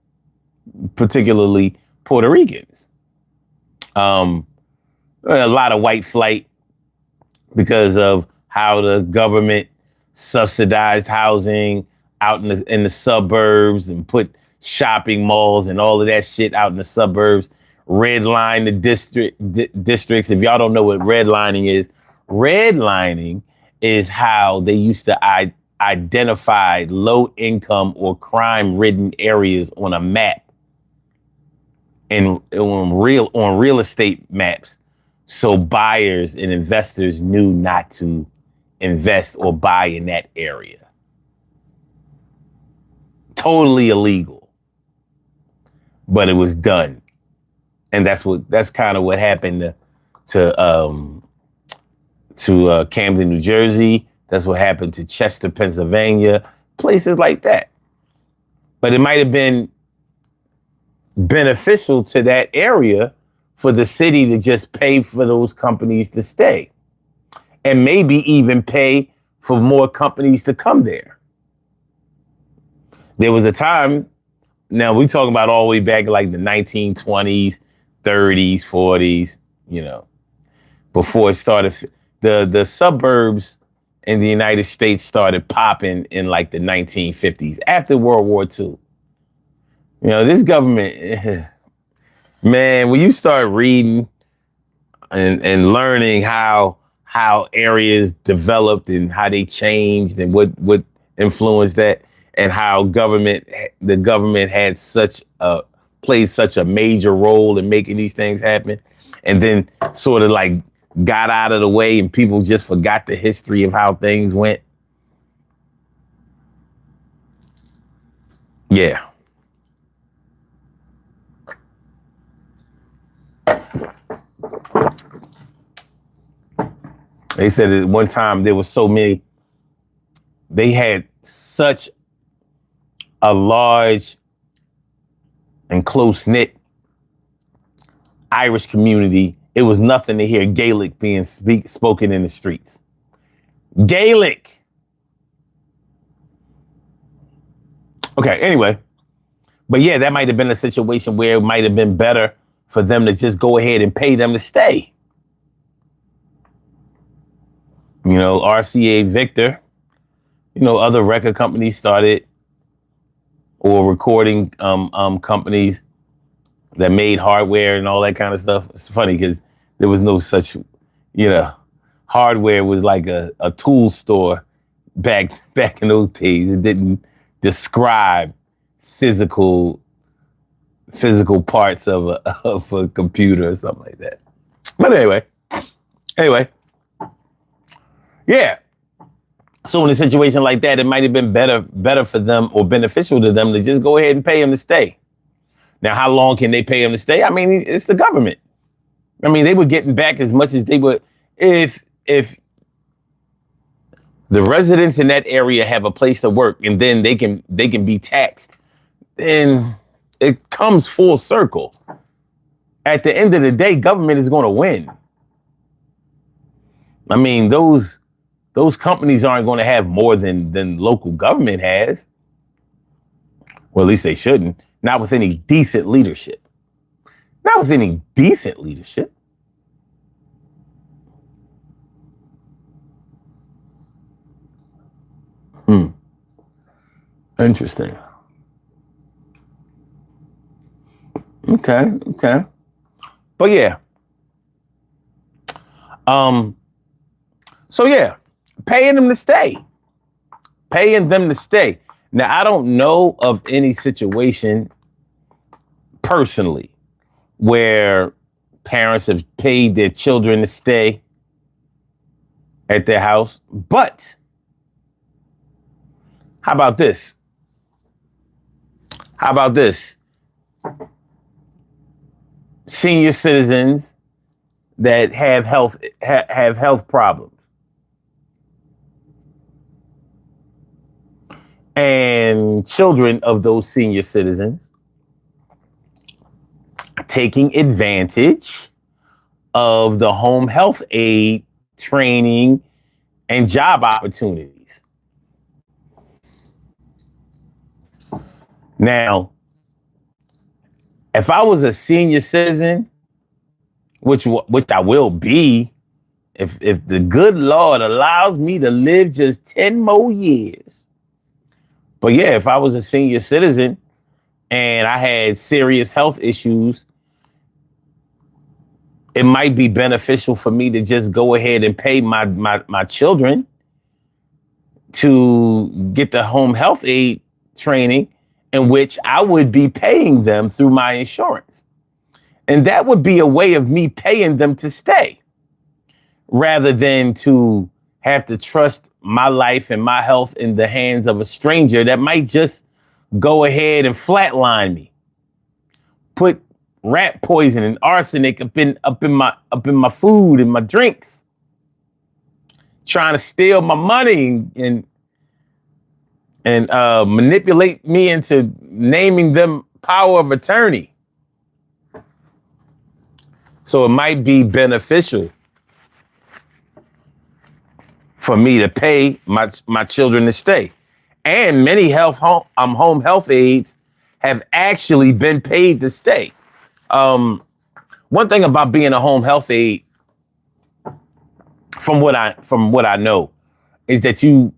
particularly Puerto Ricans. A lot of white flight because of how the government subsidized housing out in the suburbs and put shopping malls and all of that shit out in the suburbs. Redline the districts. If y'all don't know what redlining is how they used to identify low income or crime ridden areas on a map and on real estate maps. So buyers and investors knew not to invest or buy in that area. Totally illegal, but it was done. And that's kind of what happened to Camden, New Jersey. That's what happened to Chester, Pennsylvania, places like that. But it might have been beneficial to that area for the city to just pay for those companies to stay and maybe even pay for more companies to come there. There was a time, now we talking about all the way back like the 1920s, 30s, 40s, you know, before it started, the suburbs in the United States started popping in like the 1950s after World War II. You know, this government, man, when you start reading and learning how areas developed and how they changed and what influenced that and how the government had played such a major role in making these things happen, and then sort of like got out of the way and people just forgot the history of how things went. Yeah. They said at one time there was so many, they had such a large and close-knit Irish community, it was nothing to hear Gaelic being spoken in the streets. Gaelic. Okay, anyway. But yeah, that might have been a situation where it might have been better for them to just go ahead and pay them to stay. You know, RCA Victor, you know, other record companies started, or recording companies that made hardware and all that kind of stuff. It's funny because there was no such, you know, hardware was like a tool store back in those days. It didn't describe physical parts of a computer or something like that. But anyway, Anyway, yeah. So in a situation like that, it might have been better for them or beneficial to them to just go ahead and pay him to stay. Now, how long can they pay him to stay? I mean, it's the government. I mean, they were getting back as much as they would if the residents in that area have a place to work and then they can be taxed. Then it comes full circle. At the end of the day, government is going to win. I mean, those companies aren't going to have more than local government has. Well, at least they shouldn't. Not with any decent leadership. Not with any decent leadership. Interesting. Okay. But yeah. So yeah, paying them to stay. Now, I don't know of any situation personally where parents have paid their children to stay at their house. But how about this? Senior citizens that have health problems. And children of those senior citizens taking advantage of the home health aid training and job opportunities. Now, if I was a senior citizen, which I will be, if the good Lord allows me to live just 10 more years. But yeah, if I was a senior citizen and I had serious health issues, it might be beneficial for me to just go ahead and pay my children to get the home health aid training, in which I would be paying them through my insurance. And that would be a way of me paying them to stay, rather than to have to trust my life and my health in the hands of a stranger that might just go ahead and flatline me, put rat poison and arsenic up in my food and my drinks, trying to steal my money and manipulate me into naming them power of attorney. So it might be beneficial for me to pay my children to stay. And many home health aides have actually been paid to stay. One thing about being a home health aide, from what I know, is that you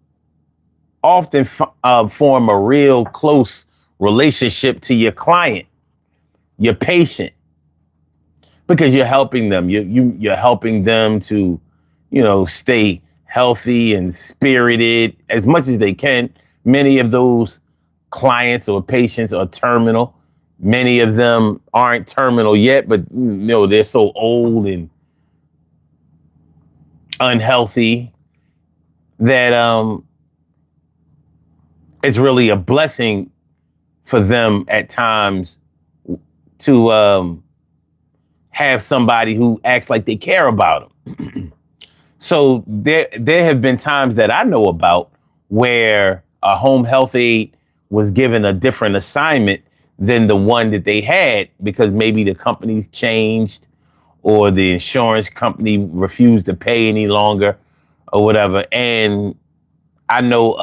often form a real close relationship to your client, your patient, because you're helping them. You're helping them to, stay healthy and spirited as much as they can. Many of those clients or patients are terminal. Many of them aren't terminal yet, but they're so old and unhealthy that it's really a blessing for them at times to have somebody who acts like they care about them. So there have been times that I know about where a home health aide was given a different assignment than the one that they had, because maybe the company's changed or the insurance company refused to pay any longer or whatever. And I know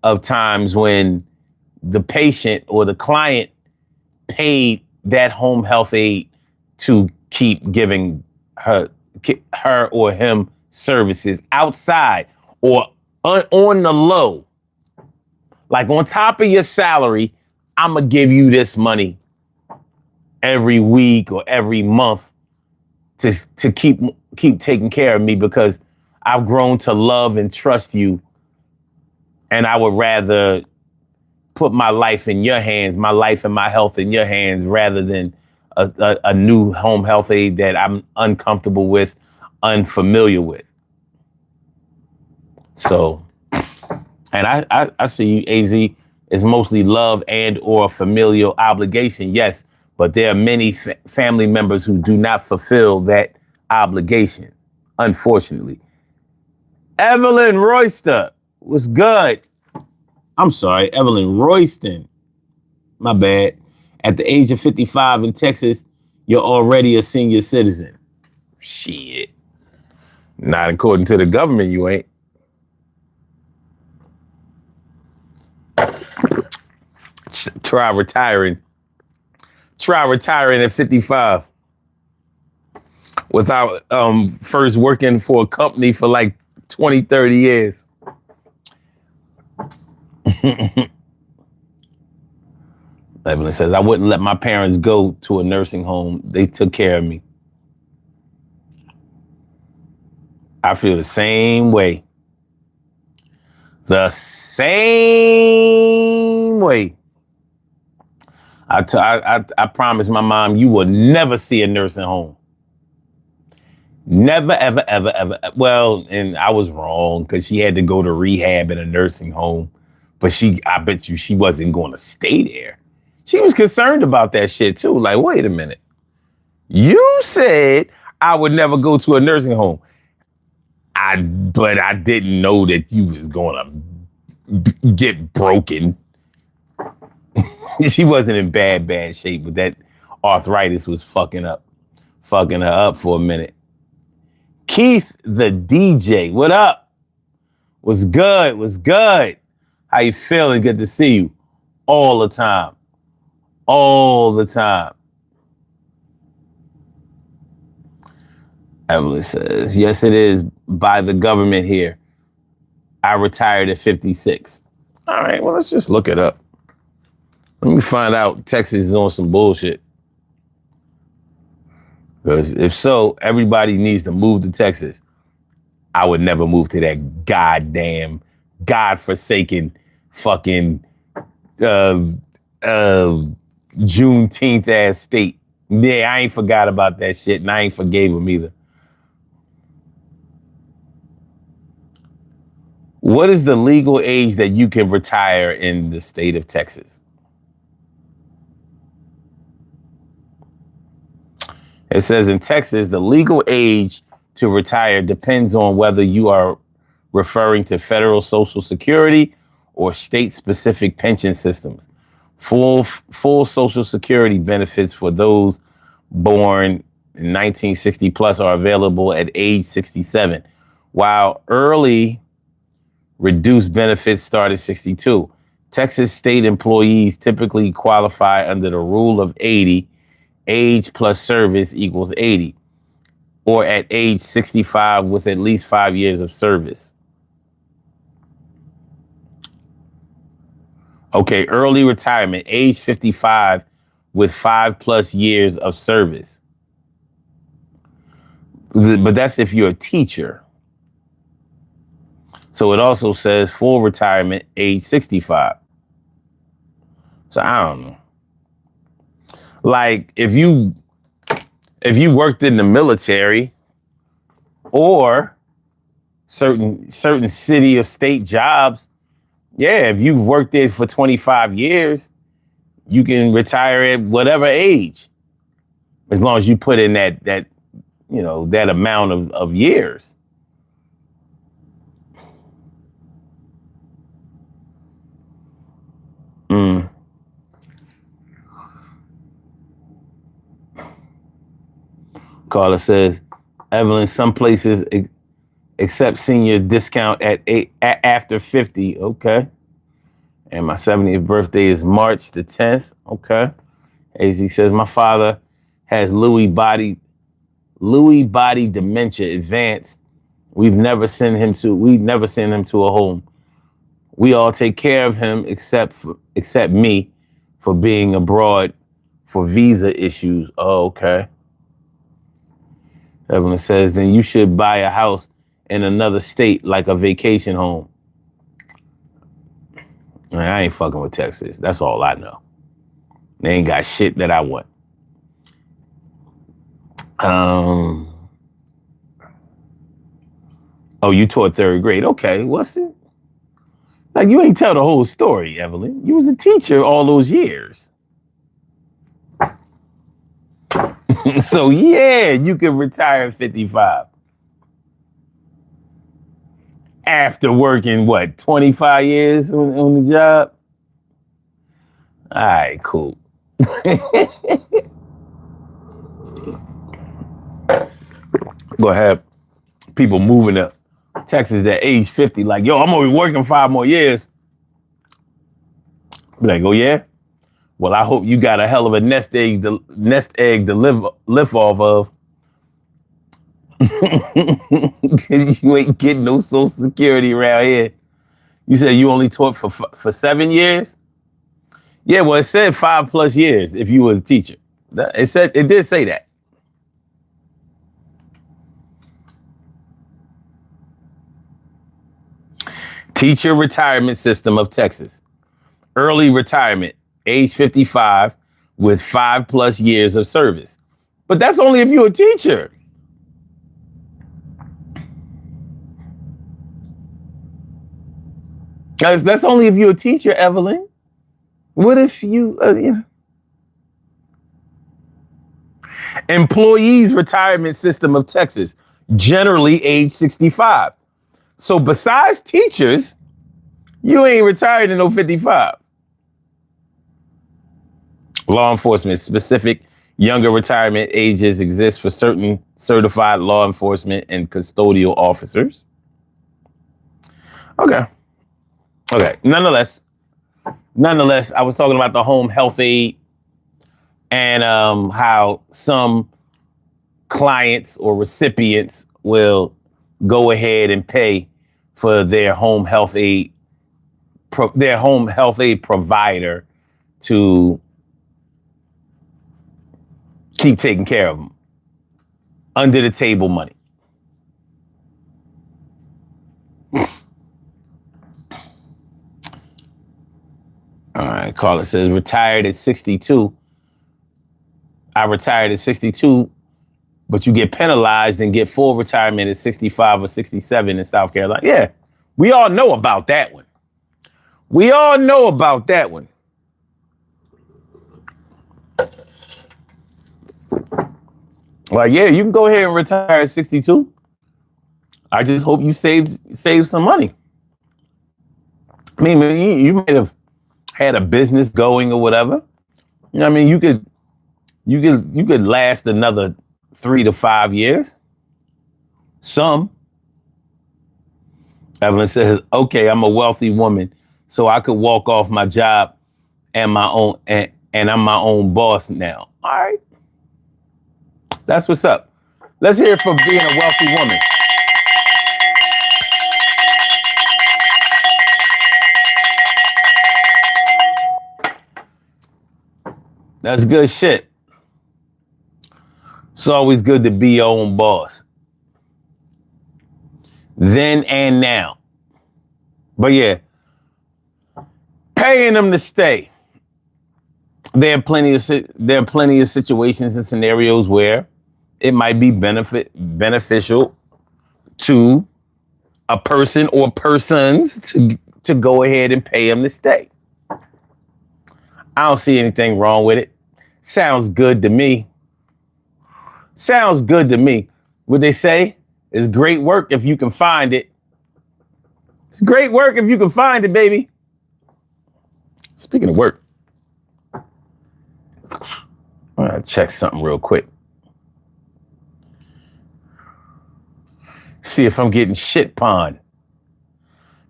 of times when the patient or the client paid that home health aide to keep giving her or him services outside or on the low. Like, on top of your salary, I'm going to give you this money every week or every month to keep taking care of me, because I've grown to love and trust you. And I would rather put my life in your hands, my life and my health in your hands, rather than a new home health aide that I'm uncomfortable with, unfamiliar with. So, and I see you, AZ, is mostly love and or familial obligation, yes, but there are many family members who do not fulfill that obligation, unfortunately. Evelyn Royster was good. I'm sorry, Evelyn Royston. My bad. At the age of 55 in Texas, you're already a senior citizen. Shit. Not according to the government, you ain't. Try retiring at 55 without first working for a company for like 20, 30 years. Evelyn says, I wouldn't let my parents go to a nursing home. They took care of me. I feel the same way. The same way. I promised my mom, you will never see a nursing home. Never, ever, ever, ever. Well, and I was wrong because she had to go to rehab in a nursing home. But I bet you she wasn't going to stay there. She was concerned about that shit too. Like, wait a minute. You said I would never go to a nursing home. But I didn't know that you was going to get broken. She wasn't in bad shape, but that arthritis was fucking her up for a minute. Keith, the DJ, what up? What's good? What's good? How you feeling? Good to see you all the time. All the time. Evelyn says, yes, it is by the government here. I retired at 56. All right, well, let's just look it up. Let me find out Texas is on some bullshit. Because if so, everybody needs to move to Texas. I would never move to that goddamn, godforsaken fucking Juneteenth ass state. Yeah, I ain't forgot about that shit, and I ain't forgave him either. What is the legal age that you can retire in the state of Texas? It says in Texas, the legal age to retire depends on whether you are referring to federal Social Security or state-specific pension systems. Full Social Security benefits for those born in 1960 plus are available at age 67, while early reduced benefits start at 62. Texas state employees typically qualify under the rule of 80, age plus service equals 80, or at age 65 with at least 5 years of service. Okay, early retirement, age 55 with 5+ years of service. But that's if you're a teacher. So it also says full retirement, age 65. So I don't know. Like if you worked in the military or certain city or state jobs, yeah, if you've worked there for 25 years, you can retire at whatever age, as long as you put in that that amount of years. Carla says, Evelyn, some places accept senior discount after 50. Okay. And my 70th birthday is March the 10th. Okay. AZ says, my father has Lewy body dementia advanced. We've never sent him to a home. We all take care of him except me for being abroad for visa issues. Oh, okay. Evelyn says, then you should buy a house in another state like a vacation home. Man, I ain't fucking with Texas. That's all I know. They ain't got shit that I want. Oh, you taught third grade. Okay, what's it? Like, you ain't tell the whole story, Evelyn. You was a teacher all those years. So, yeah, you could retire at 55. After working, what, 25 years on the job? All right, cool. Go ahead. People moving to Texas at age 50, like, yo, I'm gonna be working 5 more years. Be like, oh yeah? Well, I hope you got a hell of a nest egg to live off of. Because you ain't getting no Social Security around here. You said you only taught for 7 years? Yeah, well, it said 5+ years if you was a teacher. It did say that. Teacher retirement system of Texas. Early retirement, age 55 with 5+ years of service. But that's only if you're a teacher. That's only if you're a teacher, Evelyn. What if you, Employees retirement system of Texas, generally age 65. So besides teachers, you ain't retired in no 55. Law enforcement specific younger retirement ages exist for certain certified law enforcement and custodial officers. Okay. Nonetheless, I was talking about the home health aid and how some clients or recipients will go ahead and pay for their home health aid provider to keep taking care of them. Under the table money. All right, caller says retired at 62. I retired at 62, but you get penalized and get full retirement at 65 or 67 in South Carolina. Yeah, we all know about that one. Like, yeah, you can go ahead and retire at 62. I just hope you save some money. I mean, you might have had a business going or whatever. You know what I mean? You could last another 3 to 5 years. Some. Evelyn says, okay, I'm a wealthy woman, so I could walk off my job and I'm my own boss now. All right. That's what's up. Let's hear it for being a wealthy woman. That's good shit. It's always good to be your own boss. Then and now. But yeah, paying them to stay. There are plenty of situations and scenarios where it might be beneficial to a person or persons to go ahead and pay them to stay. I don't see anything wrong with it. Sounds good to me. What they say is great work if you can find it. It's great work if you can find it, baby. Speaking of work, I'm gonna check something real quick. See if I'm getting shit ponned.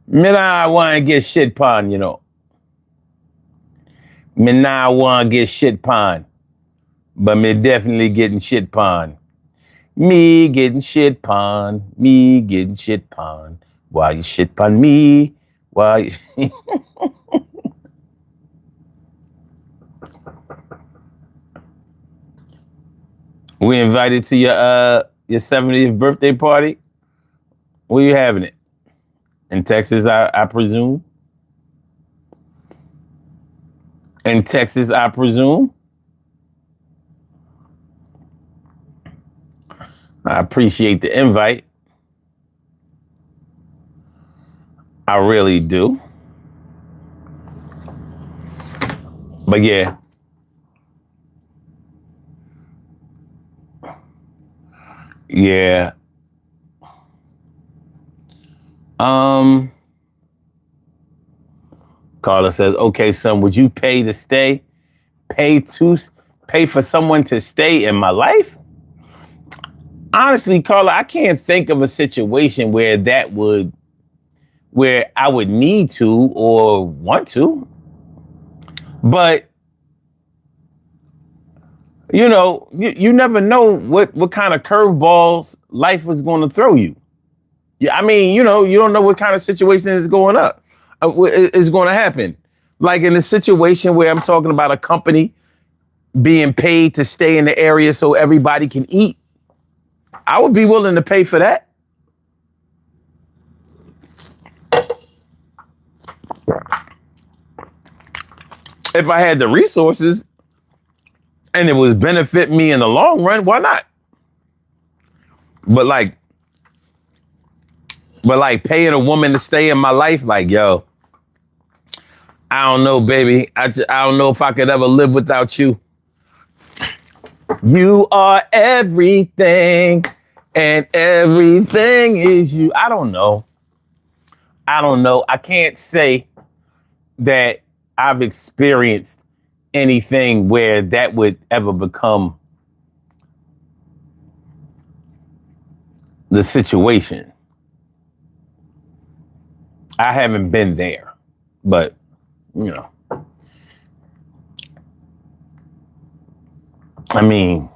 Man, I want to get shit ponned, you know. Me not want to get shit ponned, but me definitely getting shit ponned. Me getting shit ponned. Why you shit pon me? Why? We invited to your 70th birthday party. Where you having it? In Texas, I presume. In Texas, I presume. I appreciate the invite. I really do. But yeah. Yeah. Carla says, okay, son, would you pay to stay? Pay to pay for someone to stay in my life? Honestly, Carla, I can't think of a situation where I would need to or want to. But you never know what kind of curveballs life was going to throw you. Yeah, I mean, you don't know what kind of situation is going up, is going to happen. Like in a situation where I'm talking about a company being paid to stay in the area so everybody can eat, I would be willing to pay for that. If I had the resources and it was benefit me in the long run, why not? But paying a woman to stay in my life, like, yo, I don't know, baby. I don't know if I could ever live without you. You are everything, and everything is you. I don't know. I can't say that I've experienced anything where that would ever become the situation. I haven't been there, but I mean,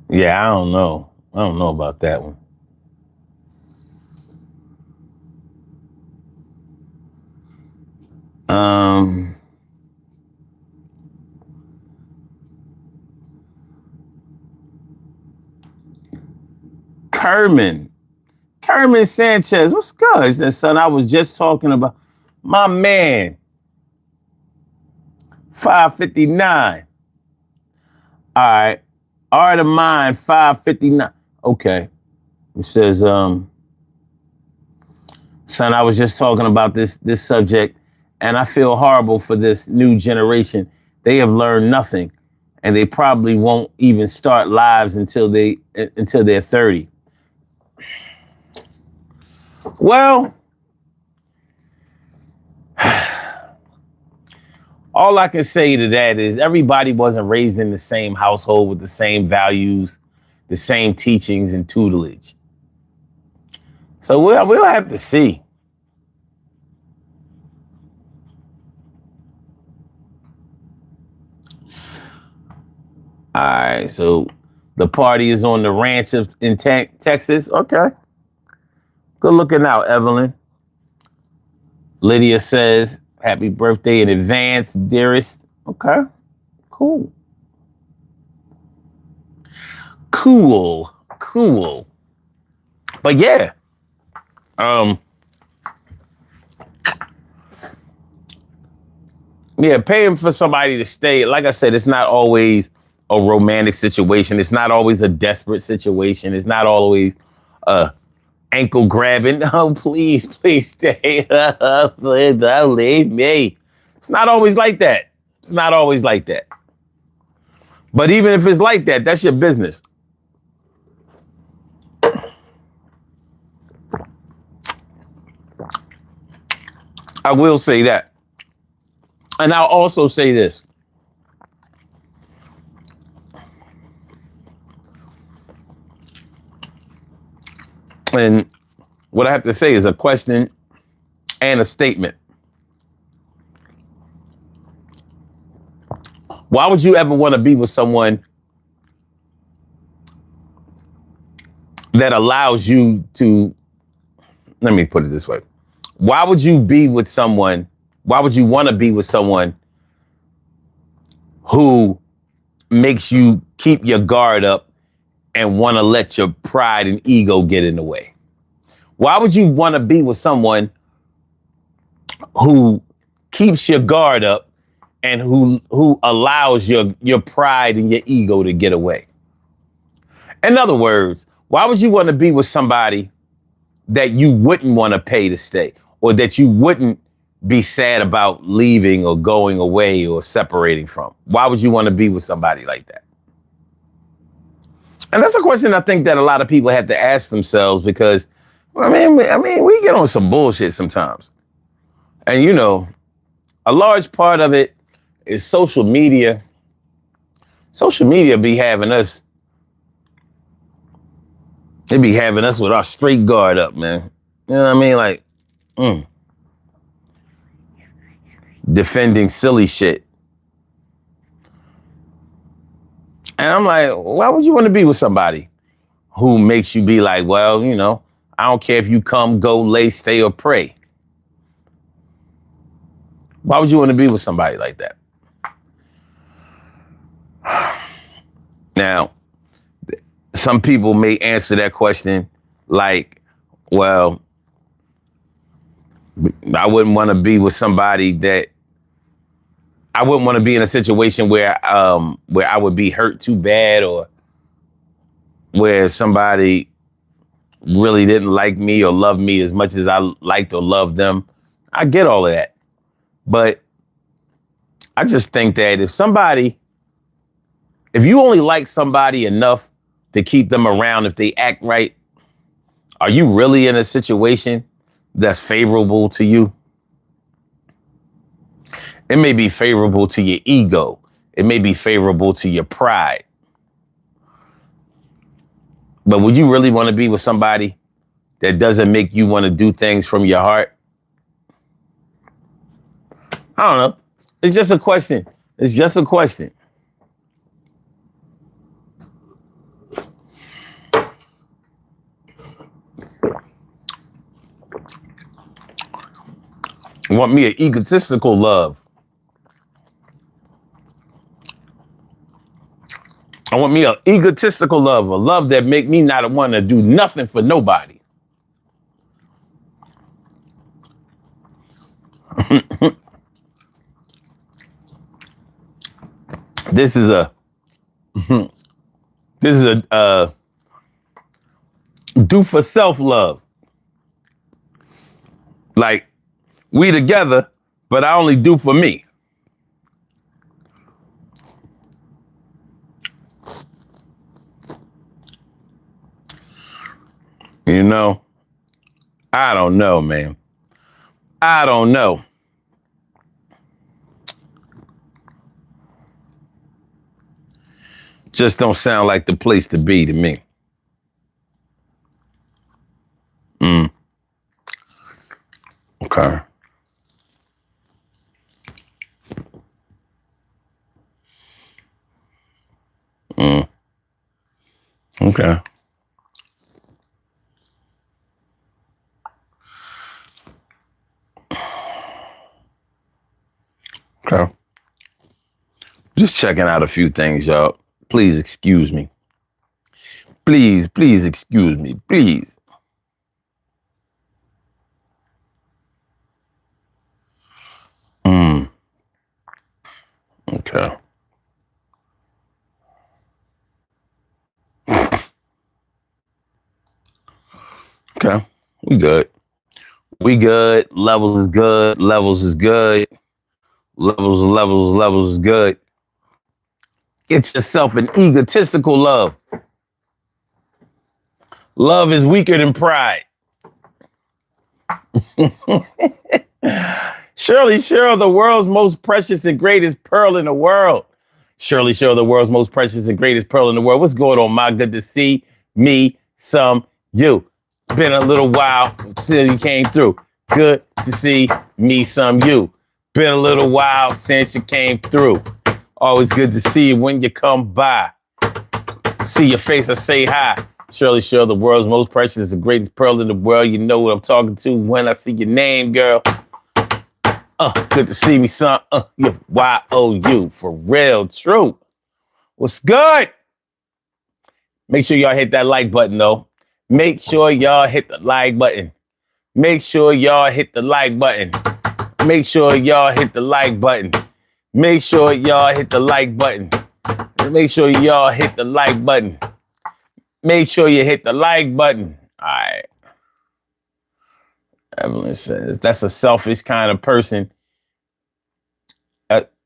yeah, I don't know. I don't know about that one. Kerman Sanchez, what's good? And son, I was just talking about my man, 559. All right. Art of Mine, 559. Okay. It says, son, I was just talking about this subject, and I feel horrible for this new generation. They have learned nothing, and they probably won't even start lives until they're 30. Well, all I can say to that is everybody wasn't raised in the same household with the same values, the same teachings and tutelage. So we'll have to see. All right, so the party is on the ranch in Texas. Okay. Good looking out, Evelyn. Lydia says, happy birthday in advance, dearest. Okay, cool. Cool. But yeah, paying for somebody to stay, like I said, it's not always a romantic situation. It's not always a desperate situation. It's not always ankle grabbing. Oh, please stay. Please don't leave me. It's not always like that. But even if it's like that, that's your business. I will say that. And I'll also say this. And what I have to say is a question and a statement. Why would you ever want to be with someone that allows you to, let me put it this way. Why would you want to be with someone who makes you keep your guard up and want to let your pride and ego get in the way? Why would you want to be with someone who keeps your guard up and who allows your pride and your ego to get away? In other words, why would you want to be with somebody that you wouldn't want to pay to stay, or that you wouldn't be sad about leaving or going away or separating from? Why would you want to be with somebody like that? And that's a question I think that a lot of people have to ask themselves, because I mean, we get on some bullshit sometimes. And you know, a large part of it is social media. Social media be having us, they be having us with our straight guard up, man. You know what I mean? Like, defending silly shit. And I'm like, why would you want to be with somebody who makes you be like, well, you know, I don't care if you come, go, lay, stay, or pray? Why would you want to be with somebody like that? Now, some people may answer that question like, well, I wouldn't want to be with somebody that, I wouldn't want to be in a situation where I would be hurt too bad, or where somebody really didn't like me or love me as much as I liked or loved them. I get all of that. But I just think that if you only like somebody enough to keep them around if they act right, are you really in a situation that's favorable to you? It may be favorable to your ego. It may be favorable to your pride. But would you really want to be with somebody that doesn't make you want to do things from your heart? I don't know. It's just a question. It's just a question. I want me an egotistical love. I want me an egotistical love, a love that make me not want to do nothing for nobody. This is a do for self love. Like, we together, but I only do for me. You know, I don't know, man. I don't know. Just don't sound like the place to be to me. Okay. Okay. Okay. Just checking out a few things, y'all. Please excuse me. Please excuse me. Please. Okay. Okay. We good. We good. Levels is good. Levels is good. Levels is good. Get yourself an egotistical love. Love is weaker than pride. Shirley Cheryl, the world's most precious and greatest pearl in the world. Shirley Cheryl, the world's most precious and greatest pearl in the world. What's going on, my? Good to see me, some you. Been a little while till you came through. Good to see me, some you. Been a little while since you came through. Always good to see you when you come by. See your face, I say hi. Shirley Cheryl, the world's most precious and greatest pearl in the world. You know what I'm talking to when I see your name, girl. Good to see me, son. Y-O-U, for real, true. What's good? Make sure y'all hit that like button, though. Make sure y'all hit the like button. Make sure y'all hit the like button. Make sure y'all hit the like button. Make sure y'all hit the like button. Make sure y'all hit the like button. Make sure you hit the like button. All right. Evelyn says that's a selfish kind of person.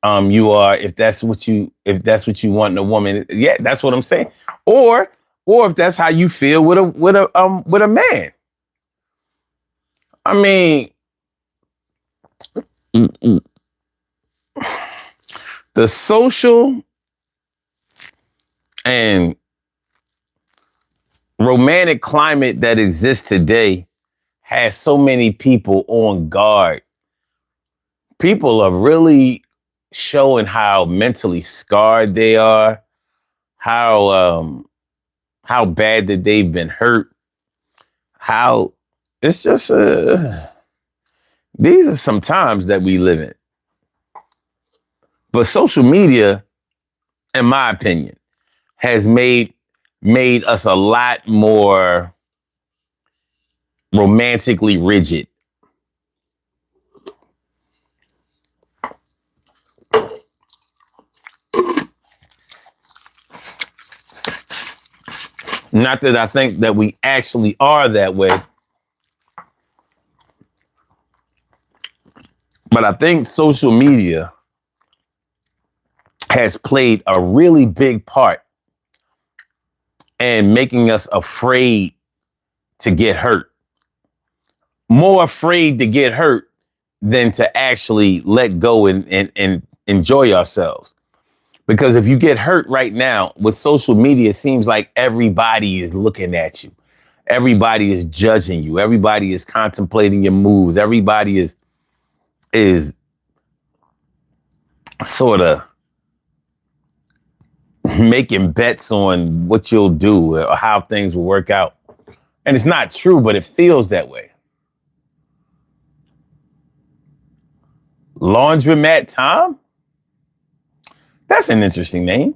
You are if that's what you want in a woman. Yeah, that's what I'm saying. Or if that's how you feel with a man. I mean, the social and romantic climate that exists today has so many people on guard. People are really showing how mentally scarred they are, how bad that they've been hurt, how it's just these are some times that we live in. But social media, in my opinion, has made us a lot more romantically rigid. Not that I think that we actually are that way, but I think social media has played a really big part in making us afraid to get hurt. More afraid to get hurt than to actually let go and enjoy ourselves. Because if you get hurt right now with social media, it seems like everybody is looking at you. Everybody is judging you. Everybody is contemplating your moves. Everybody is sort of making bets on what you'll do or how things will work out. And it's not true, but it feels that way. Laundromat Tom? That's an interesting name.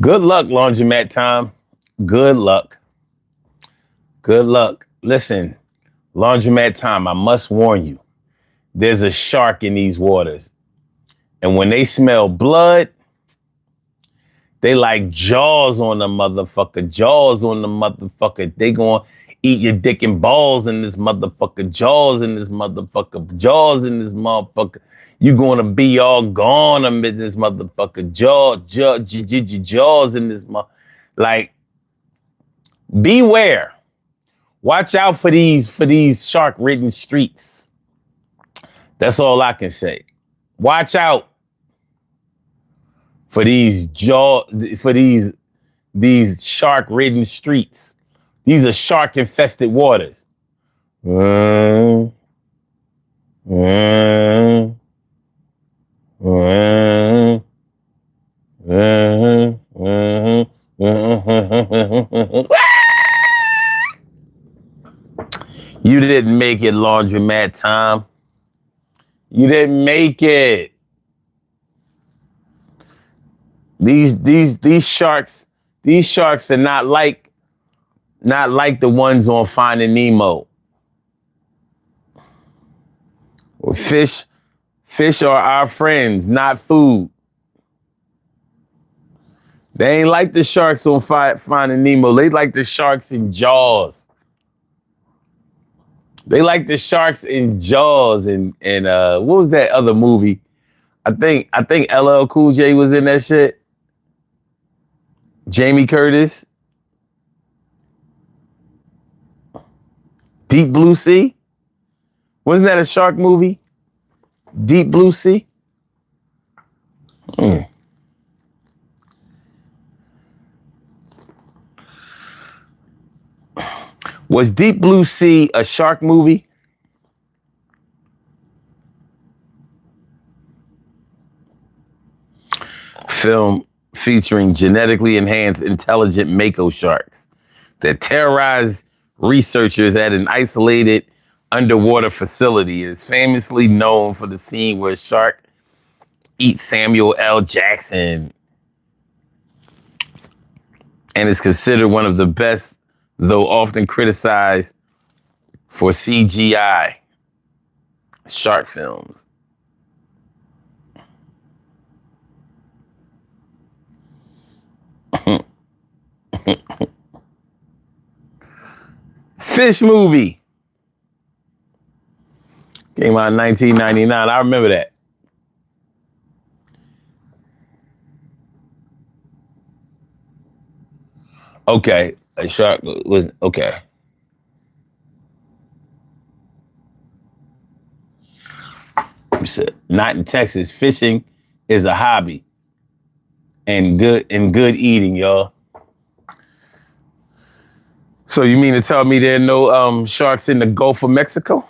Good luck, Laundromat Tom. Good luck. Good luck. Listen, Laundromat Tom, I must warn you, there's a shark in these waters. And when they smell blood, they like jaws on the motherfucker. Jaws on the motherfucker. They gonna eat your dick and balls in this motherfucker. Jaws in this motherfucker. Jaws in this motherfucker. You gonna be all gone amid this motherfucker. Jaws in this like, beware. Watch out for these shark-ridden streets. That's all I can say. Watch out for these shark-ridden streets. These are shark-infested waters. You didn't make it, Laundromat Tom. You didn't make it. These sharks are not like the ones on Finding Nemo. Fish are our friends, not food. They ain't like the sharks on Finding Nemo. They like the sharks in Jaws. They like the sharks in Jaws and what was that other movie? I think LL Cool J was in that shit. Jamie Curtis. Deep Blue Sea. Wasn't that a shark movie? Deep Blue Sea. Was Deep Blue Sea a shark movie? Film featuring genetically enhanced intelligent mako sharks that terrorize researchers at an isolated underwater facility. It is famously known for the scene where a shark eats Samuel L. Jackson and is considered one of the best, though often criticized for CGI shark films. Fish movie. Came out in 1999. I remember that. Okay. A shark was okay. Not in Texas. Fishing is a hobby and good eating, y'all. So you mean to tell me there are no sharks in the Gulf of Mexico?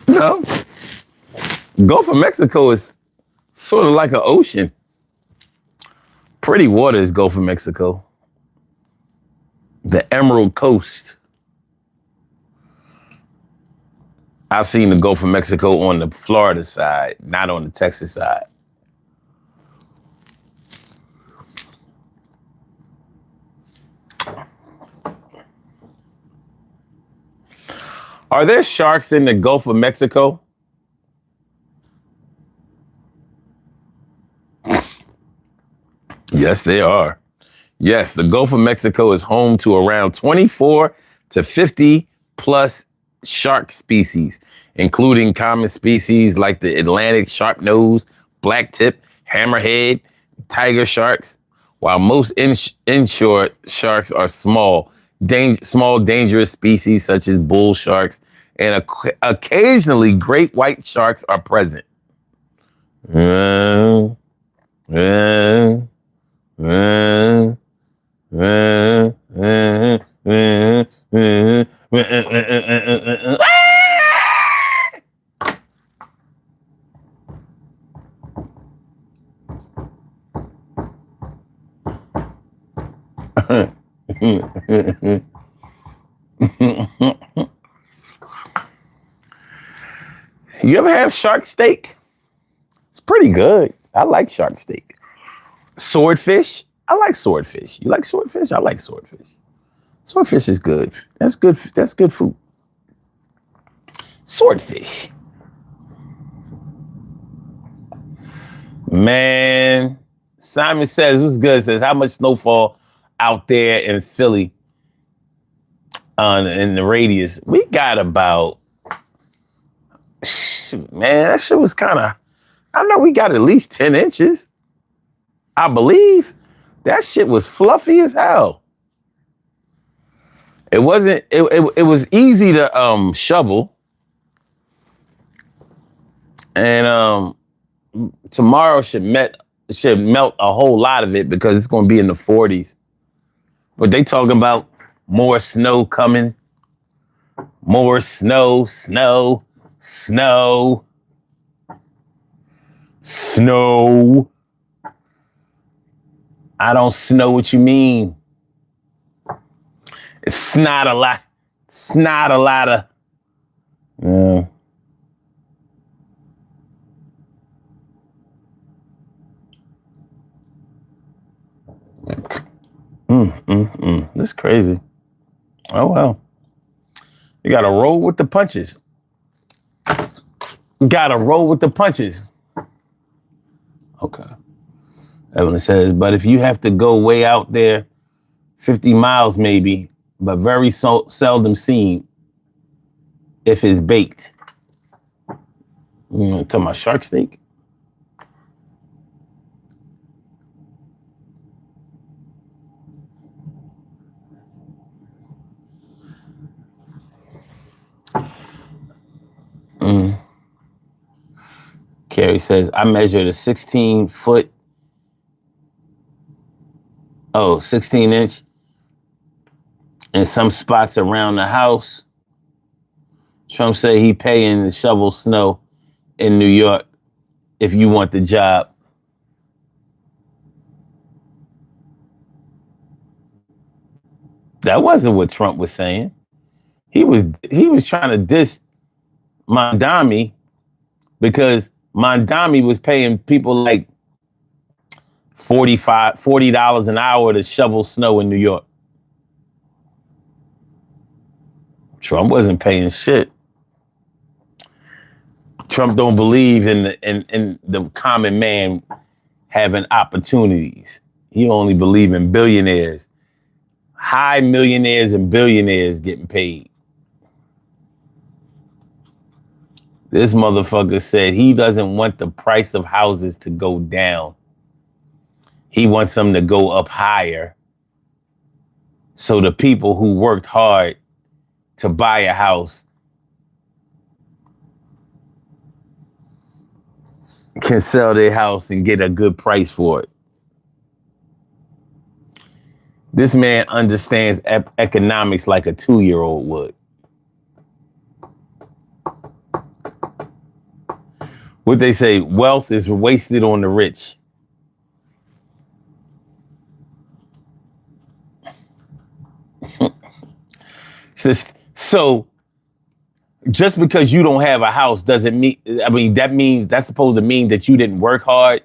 No. Gulf of Mexico is sort of like an ocean. Pretty water is Gulf of Mexico. The Emerald Coast. I've seen the Gulf of Mexico on the Florida side, not on the Texas side. Are there sharks in the Gulf of Mexico? Yes, there are. Yes, the Gulf of Mexico is home to around 24 to 50 plus shark species, including common species like the Atlantic sharknose, blacktip, hammerhead, tiger sharks, while most inshore sharks are small, dangerous species such as bull sharks, and occasionally great white sharks are present. Uh, uh, uh, You ever have shark steak? It's pretty good. I like shark steak. Swordfish? I like swordfish. You like swordfish? I like swordfish. Swordfish is good. That's good. That's good food. Swordfish. Man, Simon says, what's good? Says, how much snowfall out there in Philly in the radius? We got about, man, that shit was kind of, I know we got at least 10 inches. I believe that shit was fluffy as hell. It wasn't, it was easy to shovel. And tomorrow should melt a whole lot of it because it's going to be in the 40s. But they talking about more snow coming. More snow. I don't know what you mean. It's not a lot. It's not a lot of. This is crazy. Oh, well. You got to roll with the punches. Okay. Evelyn says, but if you have to go way out there, 50 miles maybe, but very seldom seen if it's baked. Talking about shark steak? Carrie says, I measured a 16 inch in some spots around the house. Trump said he paying to shovel snow in New York if you want the job. That wasn't what Trump was saying. He was trying to diss Mondami because Mondami was paying people like $40 an hour to shovel snow in New York. Trump wasn't paying shit. Trump don't believe in the common man having opportunities. He only believe in billionaires, high millionaires and billionaires getting paid. This motherfucker said he doesn't want the price of houses to go down. He wants them to go up higher. So the people who worked hard to buy a house can sell their house and get a good price for it. This man understands economics like a 2-year-old would. What they say, wealth is wasted on the rich. So just because you don't have a house doesn't mean, that's supposed to mean that you didn't work hard,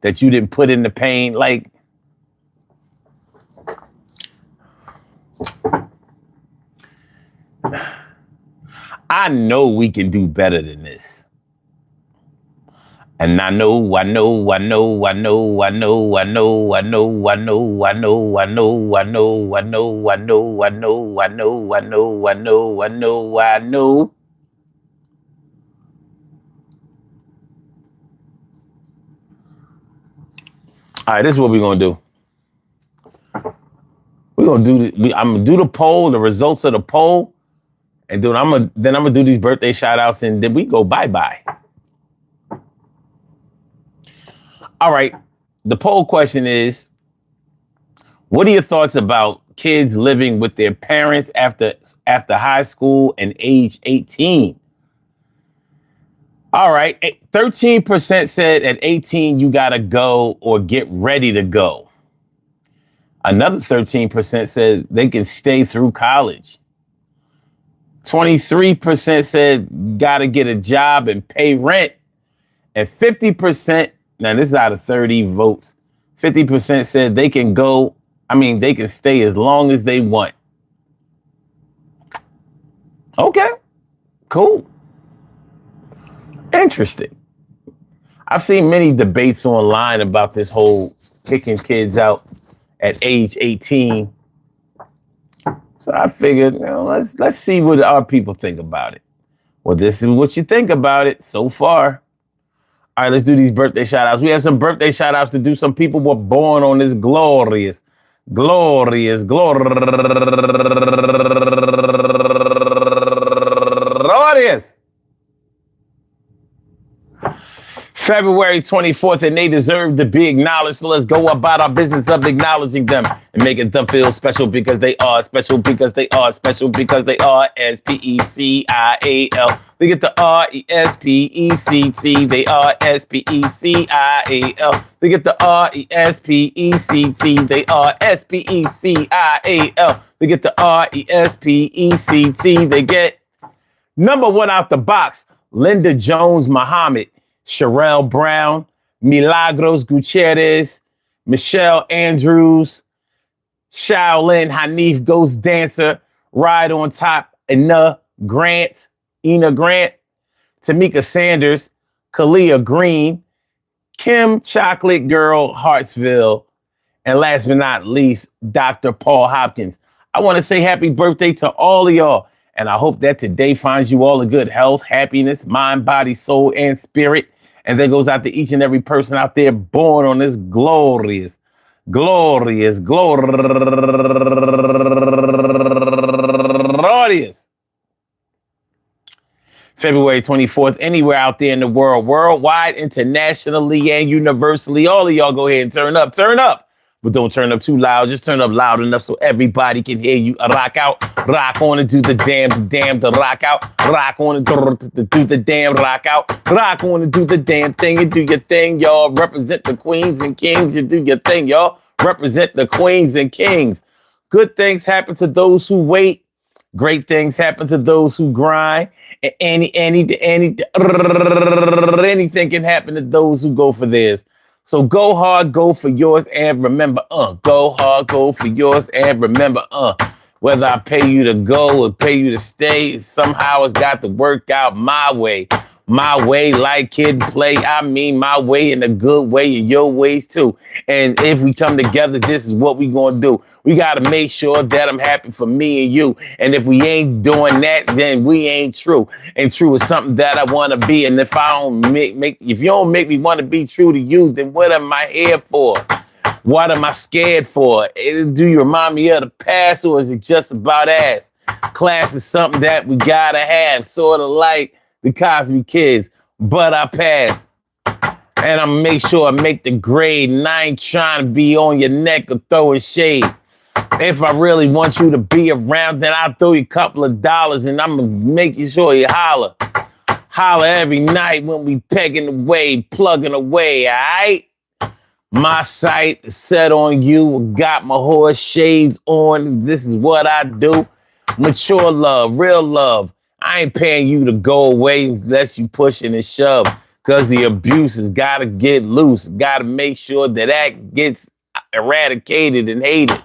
that you didn't put in the pain. Like, I know we can do better than this. And I know. All right, this is what we're gonna do. We're gonna do. I'm gonna do the poll, the results of the poll, and then I'm gonna do these birthday shout outs, and then we go bye-bye. All right. The poll question is, what are your thoughts about kids living with their parents after high school and age 18? All right. 13% said at 18 you got to go or get ready to go. Another 13% said they can stay through college. 23% said got to get a job and pay rent. And 50%, now this is out of 30 votes, 50% said they can they can stay as long as they want. Okay, cool. Interesting. I've seen many debates online about this whole kicking kids out at age 18. So I figured, let's see what our people think about it. Well, this is what you think about it so far. All right, let's do these birthday shout outs. We have some birthday shout outs to do. Some people were born on this glorious February 24th, and they deserve to be acknowledged. So let's go about our business of acknowledging them and making them feel special because they are special, because they are special, because they are SPECIAL. They get the RESPECT. They are SPECIAL. They get the RESPECT. They are SPECIAL. They get the RESPECT. They get number one out the box, Linda Jones Muhammad, Sherelle Brown, Milagros Gutierrez, Michelle Andrews, Shaolin Hanif Ghost Dancer, Ride on Top, Ina Grant, Tamika Sanders, Kalia Green, Kim Chocolate Girl Hartsville, and last but not least, Dr. Paul Hopkins. I want to say happy birthday to all of y'all. And I hope that today finds you all in good health, happiness, mind, body, soul, and spirit. And that goes out to each and every person out there born on this glorious February 24th, anywhere out there in the world, worldwide, internationally, and universally. All of y'all go ahead and turn up. But don't turn up too loud. Just turn up loud enough so everybody can hear you. Rock out, rock on and do the damn, to rock out. Rock on and do the damn, rock out. Rock on and do the damn thing and do your thing, y'all. Represent the queens and kings and do your thing, y'all. Represent the queens and kings. Good things happen to those who wait. Great things happen to those who grind. And anything can happen to those who go for theirs. So go hard, go for yours, and remember, go hard, go for yours, and remember, whether I pay you to go or pay you to stay, somehow it's got to work out my way. My way, like kid play. I mean my way in a good way and your ways too. And if we come together, this is what we gonna do. We gotta make sure that I'm happy for me and you. And if we ain't doing that, then we ain't true. And true is something that I wanna be. And if I don't if you don't make me wanna be true to you, then what am I here for? What am I scared for? Do you remind me of the past, or is it just about ass? Class is something that we gotta have, sort of like the Cosby Kids, but I passed. And I'm make sure I make the grade, and I ain't trying to be on your neck or throwing shade. If I really want you to be around, then I'll throw you a couple of dollars and I'm gonna make sure you holler. Holler every night when we pegging away, plugging away, all right? My sight is set on you, got my horse shades on. This is what I do. Mature love, real love. I ain't paying you to go away unless you pushing and shove, because the abuse has got to get loose. Got to make sure that gets eradicated and hated.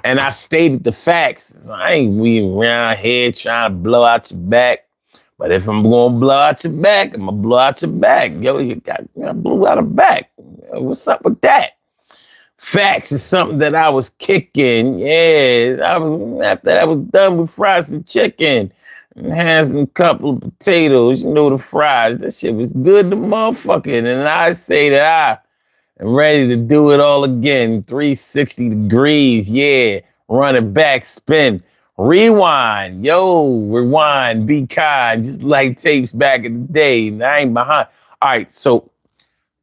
And I stated the facts. I ain't weaving around here trying to blow out your back. But if I'm going to blow out your back, I'm going to blow out your back. Yo, I blew out a back. What's up with that? Facts is something that I was kicking. Yeah, after that was done, we fried some chicken and had some couple of potatoes, you know, the fries. That shit was good to motherfucking. And I say that I am ready to do it all again. 360 degrees, yeah. Run it back, spin, rewind. Yo, rewind, be kind, just like tapes back in the day. And I ain't behind. All right, so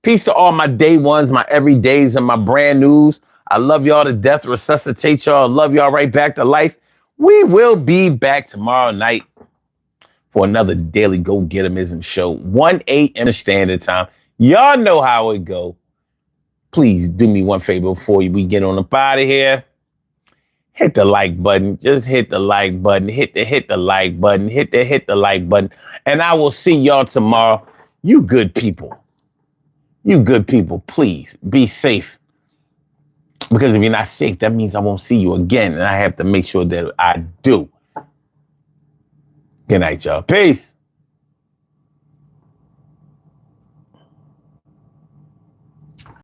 peace to all my day ones, my everydays, and my brand news. I love y'all to death, resuscitate y'all, love y'all right back to life. We will be back tomorrow night for another daily Go Get 'Emism show, 1 a.m. Standard Time. Y'all know how it go. Please do me one favor before we get on up out of here. Hit the like button. Just hit the like button. Hit the like button. Hit the like button. And I will see y'all tomorrow. You good people. You good people, please be safe. Because if you're not safe, that means I won't see you again. And I have to make sure that I do. Good night, y'all. Peace.